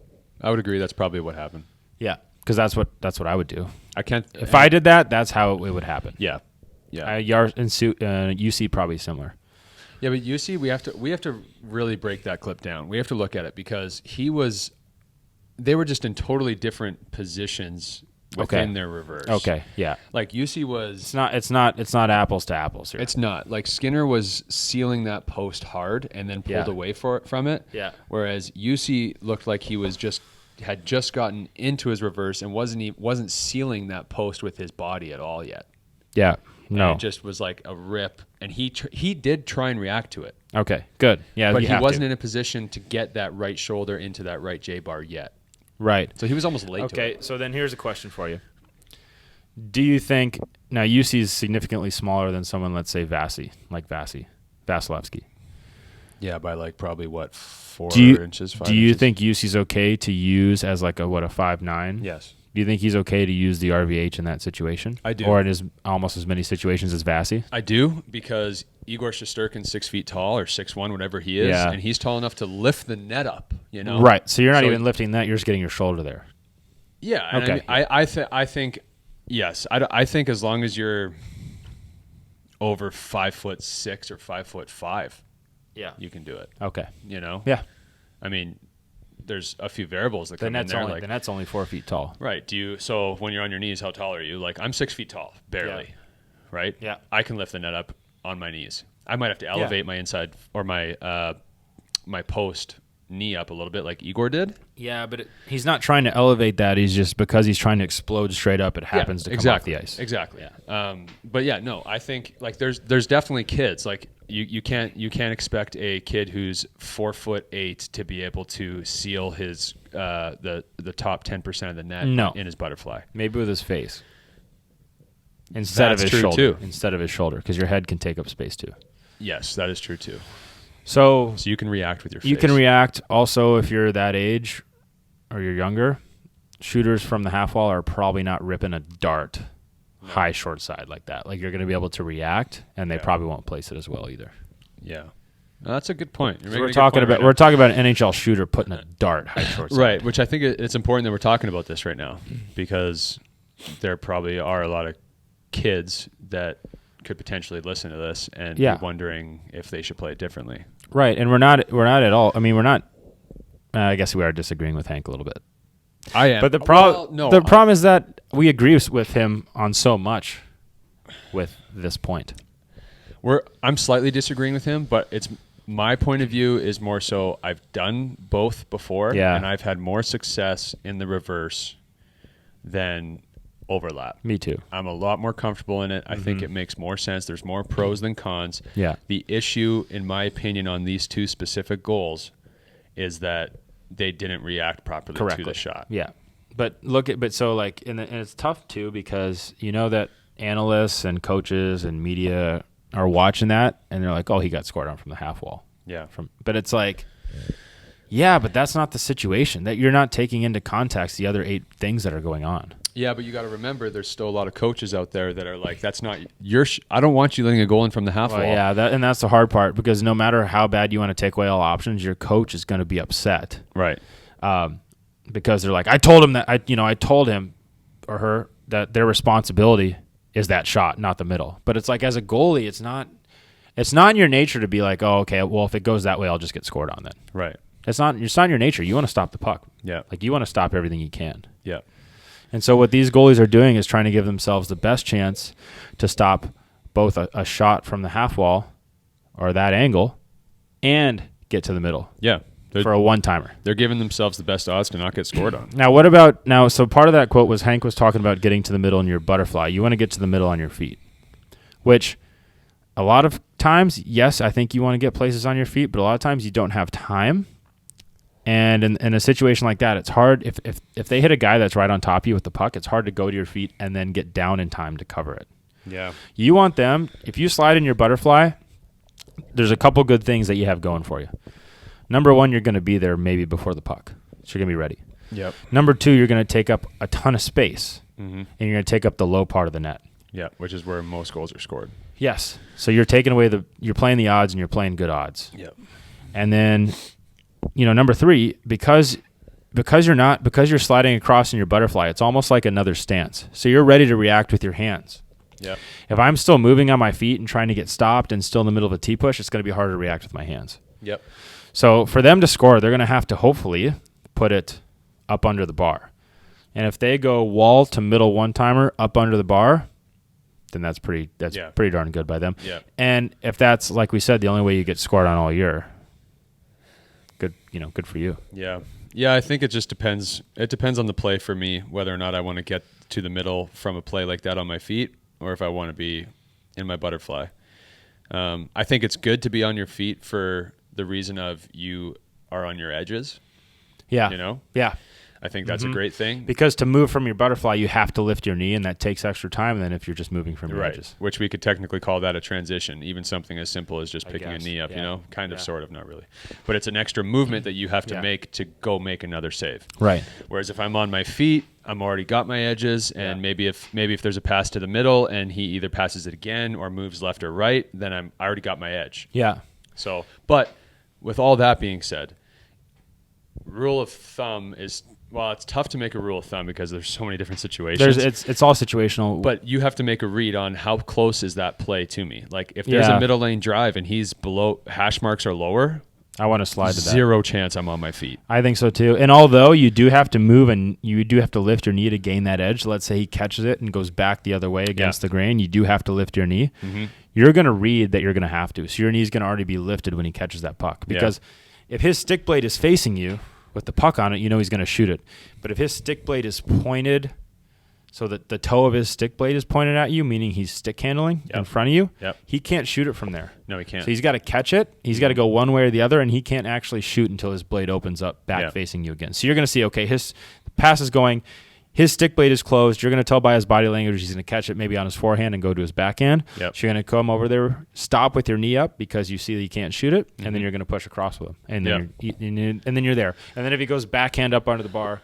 That's probably what happened. Yeah, because that's what I would do. I can't. If I did that, that's how it would happen. Yeah. Yeah. UC probably similar. Yeah, but you see, we have to really break that clip down. We have to look at it because they were just in totally different positions within their reverse. Okay, yeah. Like UC was. It's not apples to apples here. It's not. Like Skinner was sealing that post hard and then pulled Yeah. away from it. Yeah. Whereas UC looked like he had just gotten into his reverse and wasn't sealing that post with his body at all yet. Yeah. No. And it just was like a rip, and he did try and react to it, Okay. Good. Yeah. but you he have wasn't to. in a position to get that right shoulder into that right J bar yet. Right. So he was almost late. To Okay. it. So then here's a question for you. Do you think now UC is significantly smaller than someone, let's say Vasilevsky? Yeah, by probably 4 Do you inches. 5 do you inches? think UC's okay to use as a 5'9"? Yes. Do you think he's okay to use the RVH in that situation? I do. Or in almost as many situations as Vasi? I do, because Igor Shesterkin's 6 feet tall or 6'1", whatever he is, Yeah. and he's tall enough to lift the net up. You know, Right. So you're not So- even lifting that; you're just getting your shoulder there. Yeah. And Okay. I think yes. I think as long as you're over 5'6" or 5'5", Yeah. you can do it. Okay. You know. Yeah. I mean, there's a few variables that The come in net's there. the net's only 4 feet tall. Right. So when you're on your knees, how tall are you? I'm 6 feet tall, barely. Yeah. Right. Yeah. I can lift the net up on my knees. I might have to elevate my inside or my my post knee up a little bit, like Igor did. Yeah, but he's not trying to elevate that. He's just because he's trying to explode straight up. It happens to come off the ice. Exactly. Yeah. But yeah, no, I think there's definitely kids. you can't expect a kid who's 4'8" to be able to seal his the top 10% of the net in his butterfly. Maybe with his face instead of his shoulder. Instead of his shoulder, because your head can take up space too. Yes, that is true too. So you can react with your face. You can react also if you're that age or you're younger. Shooters from the half wall are probably not ripping a dart high short side like that. Like you're going to be able to react, and they probably won't place it as well either. Yeah, that's a good point. So we're talking about an NHL shooter putting a dart high short side, right? Which I think it's important that we're talking about this right now because there probably are a lot of kids that could potentially listen to this and be wondering if they should play it differently. Right, and we're not at all. I mean, we're not. I guess we are disagreeing with Hank a little bit. I am, but the problem is that we agree with him on so much with this point. I'm slightly disagreeing with him, but it's my point of view is more so I've done both before, and I've had more success in the reverse than overlap. Me too. I'm a lot more comfortable in it. I think it makes more sense. There's more pros than cons. Yeah. The issue, in my opinion, on these two specific goals is that they didn't react properly to the shot. Yeah. And it's tough too because you know that analysts and coaches and media are watching that and they're like, oh, he got scored on from the half wall. Yeah. But it's like, yeah, but that's not the situation. That you're not taking into context the other 8 things that are going on. Yeah, but you got to remember, there's still a lot of coaches out there that are like, "That's not your. I don't want you letting a goal in from the half wall." Yeah, that's the hard part because no matter how bad you want to take away all options, your coach is going to be upset, right? Because they're like, "I told him that I told him or her that their responsibility is that shot, not the middle." But it's like as a goalie, it's not in your nature to be like, "Oh, okay, well if it goes that way, I'll just get scored on then." Right. It's not in your nature. You want to stop the puck. Yeah. Like you want to stop everything you can. Yeah. And so what these goalies are doing is trying to give themselves the best chance to stop both a shot from the half wall or that angle and get to the middle. Yeah. For a one-timer. They're giving themselves the best odds to not get scored on. So part of that quote was Hank was talking about getting to the middle in your butterfly. You want to get to the middle on your feet, which a lot of times, yes, I think you want to get places on your feet, but a lot of times you don't have time. And in a situation like that, it's hard. If they hit a guy that's right on top of you with the puck, it's hard to go to your feet and then get down in time to cover it. Yeah. You want them, if you slide in your butterfly, there's a couple good things that you have going for you. Number one, you're going to be there maybe before the puck. So you're going to be ready. Yep. Number two, you're going to take up a ton of space. And you're going to take up the low part of the net. Yeah, which is where most goals are scored. Yes. So you're taking away you're playing the odds and you're playing good odds. Yep. And then number three, because you're sliding across in your butterfly, it's almost like another stance. So you're ready to react with your hands. Yeah. If I'm still moving on my feet and trying to get stopped and still in the middle of a T-push, it's going to be harder to react with my hands. Yep. So for them to score, they're going to have to hopefully put it up under the bar. And if they go wall to middle one-timer up under the bar, then that's pretty darn good by them. Yeah. And if that's, like we said, the only way you get scored on all year, good for you. Yeah. Yeah, I think it just depends. It depends on the play for me, whether or not I want to get to the middle from a play like that on my feet or if I want to be in my butterfly. I think it's good to be on your feet for the reason of you are on your edges. Yeah. Yeah. I think that's a great thing. Because to move from your butterfly, you have to lift your knee, and that takes extra time than if you're just moving from your edges. Which we could technically call that a transition, even something as simple as just picking a knee up, kind of, sort of, not really. But it's an extra movement that you have to make to go make another save. Right. Whereas if I'm on my feet, I'm already got my edges, and maybe if there's a pass to the middle and he either passes it again or moves left or right, then I already got my edge. Yeah. So, but with all that being said, rule of thumb is... Well, it's tough to make a rule of thumb because there's so many different situations. It's all situational. But you have to make a read on how close is that play to me. Like if there's a middle lane drive and he's below, hash marks are lower, I want to slide to that. Zero chance I'm on my feet. I think so too. And although you do have to move and you do have to lift your knee to gain that edge, let's say he catches it and goes back the other way against the grain, you do have to lift your knee. Mm-hmm. You're going to read that you're going to have to. So your knee's going to already be lifted when he catches that puck. Because if his stick blade is facing you, with the puck on it, you know he's going to shoot it. But if his stick blade is pointed so that the toe of his stick blade is pointed at you, meaning he's stick handling in front of you. Yep. He can't shoot it from there. No, he can't. So he's got to catch it. He's got to go one way or the other, and he can't actually shoot until his blade opens up back facing you again. So you're going to see, okay, his pass is going, his stick blade is closed. You're going to tell by his body language he's going to catch it maybe on his forehand and go to his backhand. Yep. So you're going to come over there, stop with your knee up because you see that he can't shoot it, and then you're going to push across with him. And then, and then you're there. And then if he goes backhand up under the bar.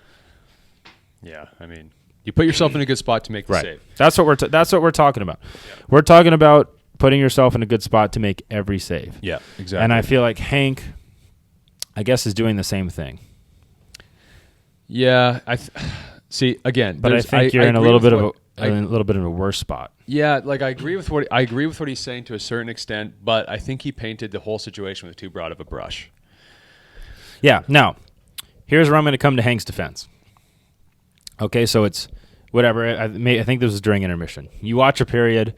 Yeah, I mean, you put yourself in a good spot to make the save. That's what we're talking about. Yeah. We're talking about putting yourself in a good spot to make every save. Yeah, exactly. And I feel like Hank, I guess, is doing the same thing. Yeah, see again, but I think you're in a little bit of a worse spot. Yeah, like I agree with what he's saying to a certain extent, but I think he painted the whole situation with too broad of a brush. Yeah. Now, here's where I'm going to come to Hank's defense. Okay, so it's whatever. I think this was during intermission. You watch a period.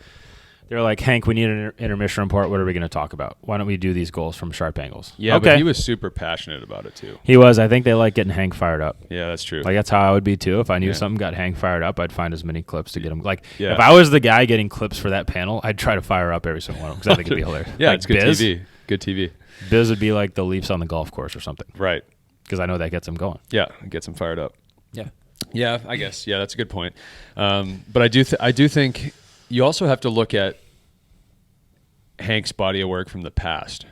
They're like, Hank, we need an intermission report. What are we going to talk about? Why don't we do these goals from sharp angles? Yeah, okay. But he was super passionate about it too. He was. I think they like getting Hank fired up. Yeah, that's true. Like that's how I would be too. If I knew something got Hank fired up, I'd find as many clips to get him. Like if I was the guy getting clips for that panel, I'd try to fire up every single one because I think it'd be hilarious. Yeah, like it's good Biz, TV. Good TV. Biz would be like the Leafs on the golf course or something. Right. Because I know that gets him going. Yeah, it gets him fired up. Yeah. Yeah, I guess. Yeah, that's a good point. But I do think you also have to look at Hank's body of work from the past.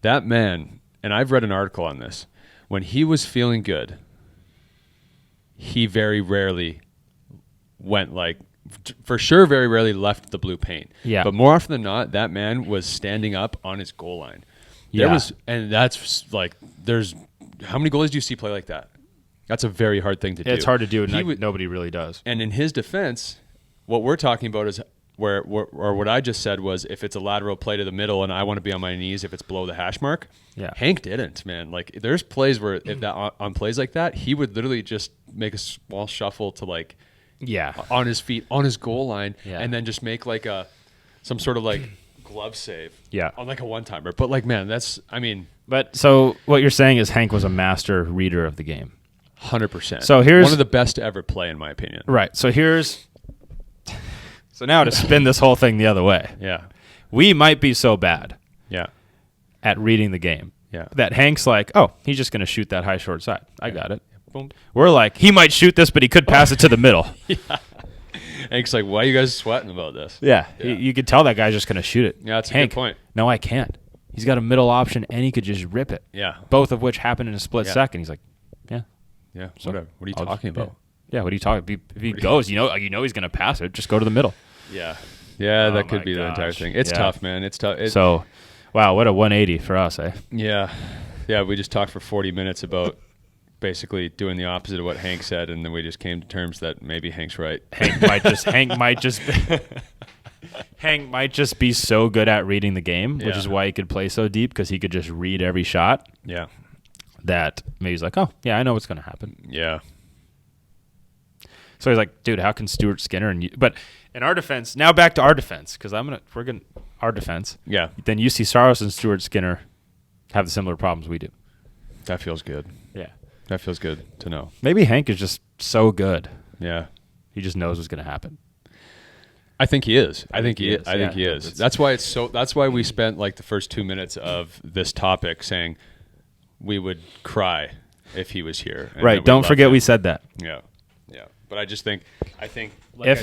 That man, and I've read an article on this, when he was feeling good, he very rarely went for sure very rarely left the blue paint. Yeah. But more often than not, that man was standing up on his goal line. And that's like, how many goalies do you see play like that? That's a very hard thing to do. It's hard to do, and nobody really does. And in his defense, what we're talking about is what I just said was if it's a lateral play to the middle and I want to be on my knees if it's below the hash mark. Yeah. Hank didn't, man. Like there's plays where if that on plays like that, he would literally just make a small shuffle to on his feet on his goal line and then just make some sort of glove save. Yeah. On a one-timer. But man, But so what you're saying is Hank was a master reader of the game. 100%. So here's one of the best to ever play, in my opinion. Right. So now to spin this whole thing the other way. Yeah. We might be so bad. Yeah. At reading the game. Yeah. That Hank's like, oh, he's just going to shoot that high short side. I got it. Boom. We're like, he might shoot this, but he could pass it to the middle. Yeah. Hank's like, why are you guys sweating about this? Yeah. You could tell that guy's just going to shoot it. Yeah, that's a Hank, good point. No, I can't. He's got a middle option, and he could just rip it. Yeah. Both of which happened in a split second. He's like, yeah. Yeah, so whatever. What are you talking about? Yeah, what are you talking? If he goes, you know he's going to pass it. Just go to the middle. Yeah, that could be the entire thing. It's tough, man. It's tough. So, wow, what a 180 for us, eh? Yeah. We just talked for 40 minutes about basically doing the opposite of what Hank said, and then we just came to terms that maybe Hank's right. Hank might just be so good at reading the game, which is why he could play so deep because he could just read every shot. Yeah. That maybe he's like, oh, yeah, I know what's going to happen. Yeah. So he's like, dude, how can Stuart Skinner but in our defense, now back to our defense, because our defense. Yeah. Then UC Saros and Stuart Skinner have the similar problems we do. That feels good. Yeah. That feels good to know. Maybe Hank is just so good. Yeah. He just knows what's going to happen. I think he is. I think he is. That's why we spent the first 2 minutes of this topic saying we would cry if he was here. Right. Don't forget we said that. Yeah. But I think if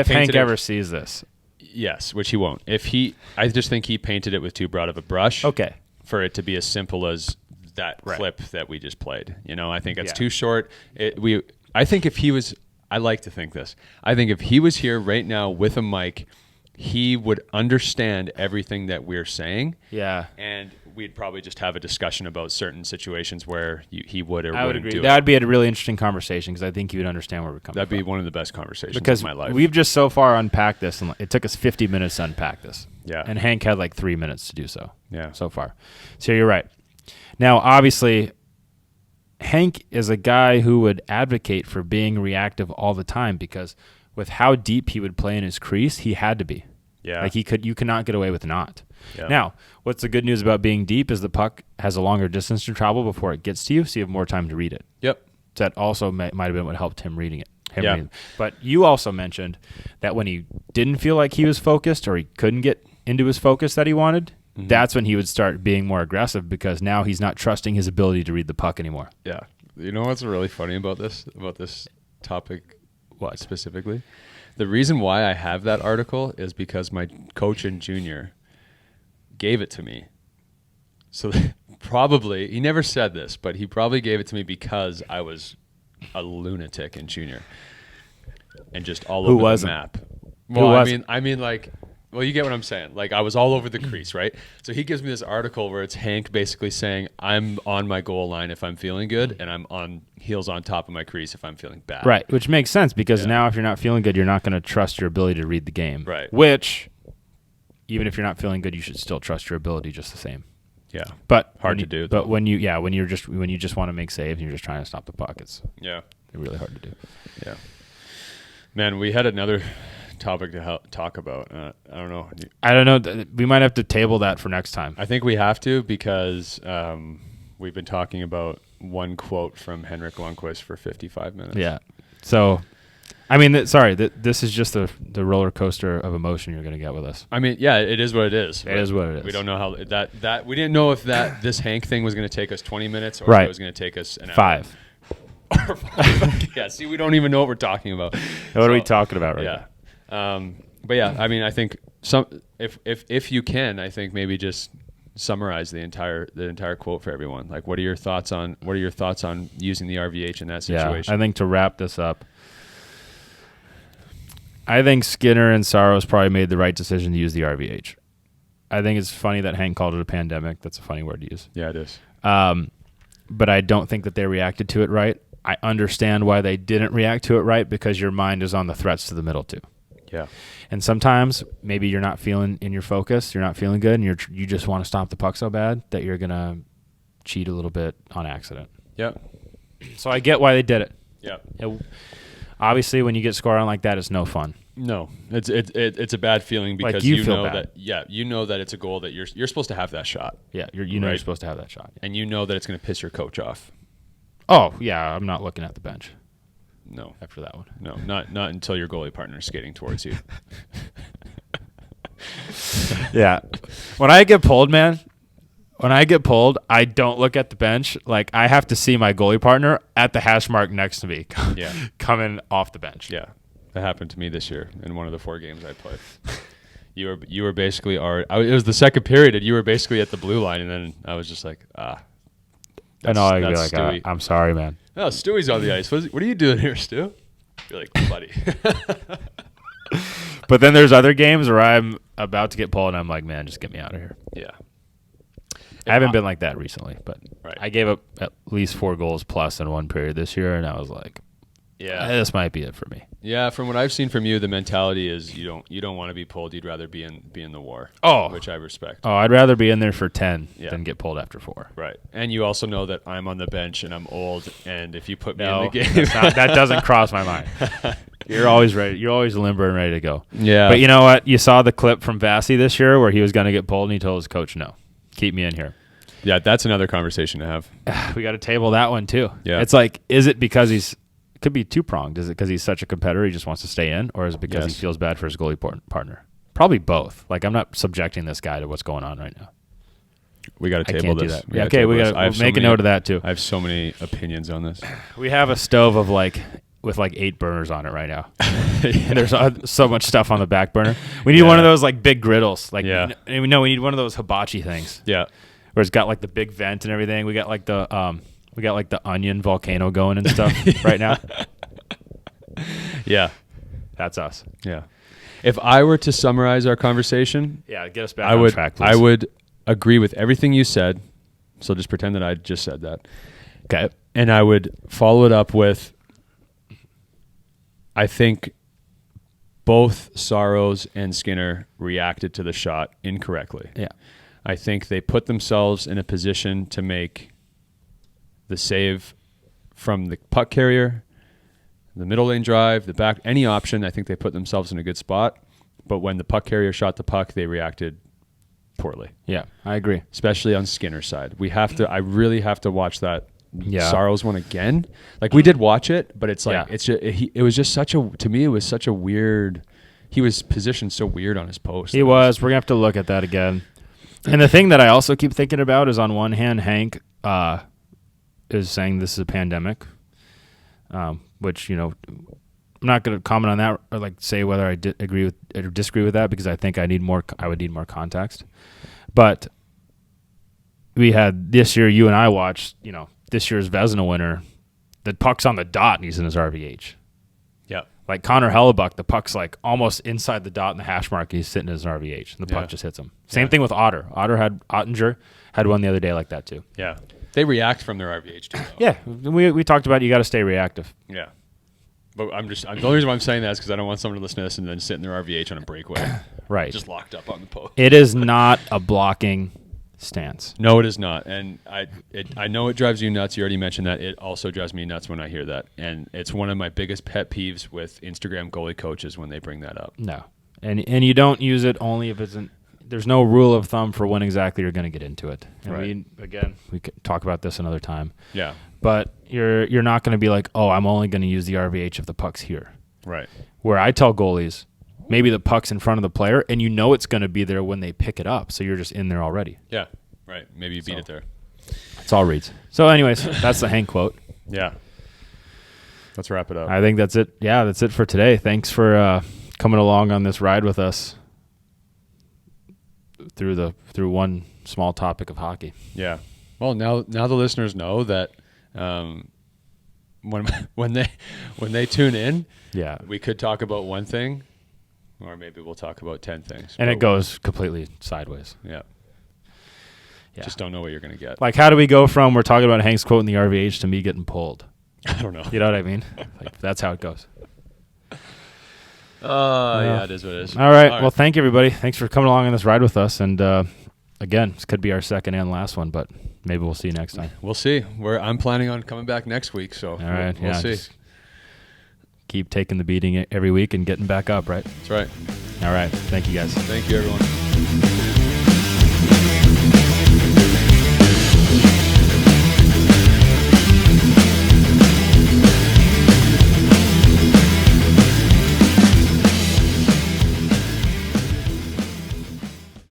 Hank ever sees this, yes, which he won't. I just think he painted it with too broad of a brush. Okay. For it to be as simple as that clip that we just played. I think it's too short. I think if he was, I like to think this. I think if he was here right now with a mic, he would understand everything that we're saying. Yeah. And we'd probably just have a discussion about certain situations where he would or I would wouldn't agree. do it. That would be a really interesting conversation because I think he would understand where we're coming from. That'd be one of the best conversations because of my life. We've just so far unpacked this, and it took us 50 minutes to unpack this. Yeah. And Hank had 3 minutes to do so. Yeah. So far. So you're right. Now, obviously, Hank is a guy who would advocate for being reactive all the time because with how deep he would play in his crease, he had to be. Yeah. You cannot get away with not. Yeah. Now, what's the good news about being deep is the puck has a longer distance to travel before it gets to you, so you have more time to read it. Yep. That also might have been what helped him reading it. Yeah. But you also mentioned that when he didn't feel like he was focused or he couldn't get into his focus that he wanted, that's when he would start being more aggressive because now he's not trusting his ability to read the puck anymore. Yeah. You know what's really funny about this topic specifically? The reason why I have that article is because my coach in junior gave it to me. So probably, he never said this, but he probably gave it to me because I was a lunatic in junior and just all over the map. Well, I mean, like, well, you get what I'm saying. Like, I was all over the crease, right? So he gives me this article where it's Hank basically saying, I'm on my goal line if I'm feeling good, and I'm on heels on top of my crease if I'm feeling bad. Right, which makes sense because now if you're not feeling good, you're not going to trust your ability to read the game. Right. Which, even if you're not feeling good, you should still trust your ability just the same. Yeah. But hard to do. But when you just want to make saves and you're just trying to stop the puck, it's really hard to do. Yeah. Man, we had another topic to talk about. I don't know. We might have to table that for next time. I think we have to because we've been talking about one quote from Henrik Lundqvist for 55 minutes. Yeah. So, I mean, this is just the roller coaster of emotion you're going to get with us. I mean, yeah, it is what it is. It is what it is. We don't know how that we didn't know if this Hank thing was going to take us 20 minutes or if it was going to take us an hour. 5. Or 5. Yeah, see, we don't even know what we're talking about. What are we talking about right now? But yeah, I mean, I think if you can, I think maybe just summarize the entire quote for everyone. Like, what are your thoughts on using the RVH in that situation? Yeah, I think to wrap this up, I think Skinner and Saros probably made the right decision to use the RVH. I think it's funny that Hank called it a pandemic. That's a funny word to use. Yeah, it is. But I don't think that they reacted to it right. I understand why they didn't react to it right because your mind is on the threats to the middle too. Yeah. And sometimes maybe you're not feeling in your focus, you're not feeling good, and you just want to stop the puck so bad that you're going to cheat a little bit on accident. Yeah. So I get why they did it. Yeah. Obviously, when you get scored on like that, it's no fun. No, it's a bad feeling because like you know bad. You know that it's a goal that you're supposed to have that shot. Yeah, you're supposed to have that shot. Yeah. And you know that it's going to piss your coach off. Oh, yeah, I'm not looking at the bench. No. After that one. No, not until your goalie partner is skating towards you. Yeah. When I get pulled, I don't look at the bench. Like, I have to see my goalie partner at the hash mark next to me coming off the bench. Yeah. That happened to me this year in one of the 4 games I played. You were basically it was the second period, and you were basically at the blue line, and then I was just like, I know, I'd be like, I'm sorry, man. No, Stewie's on the ice. What are you doing here, Stu? You're like, buddy. But then there's other games where I'm about to get pulled, and I'm like, man, just get me out of here. Yeah. I haven't been like that recently, but right. I gave up at least 4 goals plus in one period this year, and I was like, this might be it for me. Yeah, from what I've seen from you, the mentality is you don't want to be pulled. You'd rather be in the war. Oh, which I respect. Oh, I'd rather be in there for 10 than get pulled after 4. Right, and you also know that I'm on the bench and I'm old, and if you put me in the game, that doesn't cross my mind. You're always ready. You're always limber and ready to go. Yeah, but you know what? You saw the clip from Vasi this year where he was going to get pulled, and he told his coach, "No, keep me in here." Yeah, that's another conversation to have. We got to table that one too. Yeah, it's like, is it because could be 2-pronged. Is it because he's such a competitor he just wants to stay in, or is it because he feels bad for his goalie partner? Probably both. Like, I'm not subjecting this guy to what's going on right now. We got to table this. Yeah, okay, we got to make a note of that too. I have so many opinions on this. We have a stove with 8 burners on it right now. And there's so much stuff on the back burner. We need one of those big griddles. We need one of those hibachi things. Yeah, where it's got the big vent and everything. We got the onion volcano going and stuff right now. Yeah. That's us. Yeah. If I were to summarize our conversation, get us back on track, please. I would agree with everything you said. So just pretend that I just said that. Okay. And I would follow it up with, I think both Saros and Skinner reacted to the shot incorrectly. Yeah. I think they put themselves in a position to make the save from the puck carrier, the middle lane drive, the back, any option. I think they put themselves in a good spot. But when the puck carrier shot the puck, they reacted poorly. Yeah, I agree. Especially on Skinner's side. I really have to watch that Saros one again. Like we did watch it, but it's like Yeah. it was just such a, to me it was such a weird. He was positioned so weird on his post. He was. We're gonna have to look at that again. And the thing that I also keep thinking about is, on one hand, Hank is saying this is a pandemic, which, you know, I'm not going to comment on that or like say whether I agree with or disagree with that, because I think I would need more context. But we had this year, you and I watched, you know, this year's Vezina winner. The puck's on the dot and he's in his RVH. Yeah. Like Connor Hellebuck, the puck's like almost inside the dot in the hash mark. He's sitting in his RVH, and the puck just hits him. Same thing with Otter. Ottinger had one the other day like that too. Yeah. They react from their RVH too, though. Yeah, we talked about you got to stay reactive. Yeah. But the only reason why I'm saying that is because I don't want someone to listen to this and then sit in their RVH on a breakaway. Right. Just locked up on the post. It is not a blocking stance. No, it is not. And I know it drives you nuts. You already mentioned that. It also drives me nuts when I hear that. And it's one of my biggest pet peeves with Instagram goalie coaches when they bring that up. No. And you don't use it only if it's there's no rule of thumb for when exactly you're going to get into it. And Right. we could talk about this another time. Yeah. But you're not going to be like, oh, I'm only going to use the RVH if the puck's here. Right. Where I tell goalies, maybe the puck's in front of the player, and you know it's going to be there when they pick it up, so you're just in there already. Yeah. Right. Maybe you beat it there. It's all reads. So anyways, that's the Hank quote. Yeah. Let's wrap it up. I think that's it. Yeah, that's it for today. Thanks for coming along on this ride with us through one small topic of hockey. Yeah. Well, now the listeners know that when they tune in, Yeah. we could talk about one thing, or maybe we'll talk about 10 things. And But it goes completely sideways. Yeah. Yeah. Just don't know what you're going to get. Like, how do we go from we're talking about Hank's quote in the RVH to me getting pulled? I don't know. You know what I mean? Like, that's how it goes. Yeah, it is what it is. All right. Well, thank you, everybody. Thanks for coming along on this ride with us. And again, this could be our second and last one, but maybe we'll see you next time. We'll see. I'm planning on coming back next week, so All right. we'll see. just keep taking the beating every week and getting back up, right? That's right. All right. Thank you, guys. Thank you, everyone.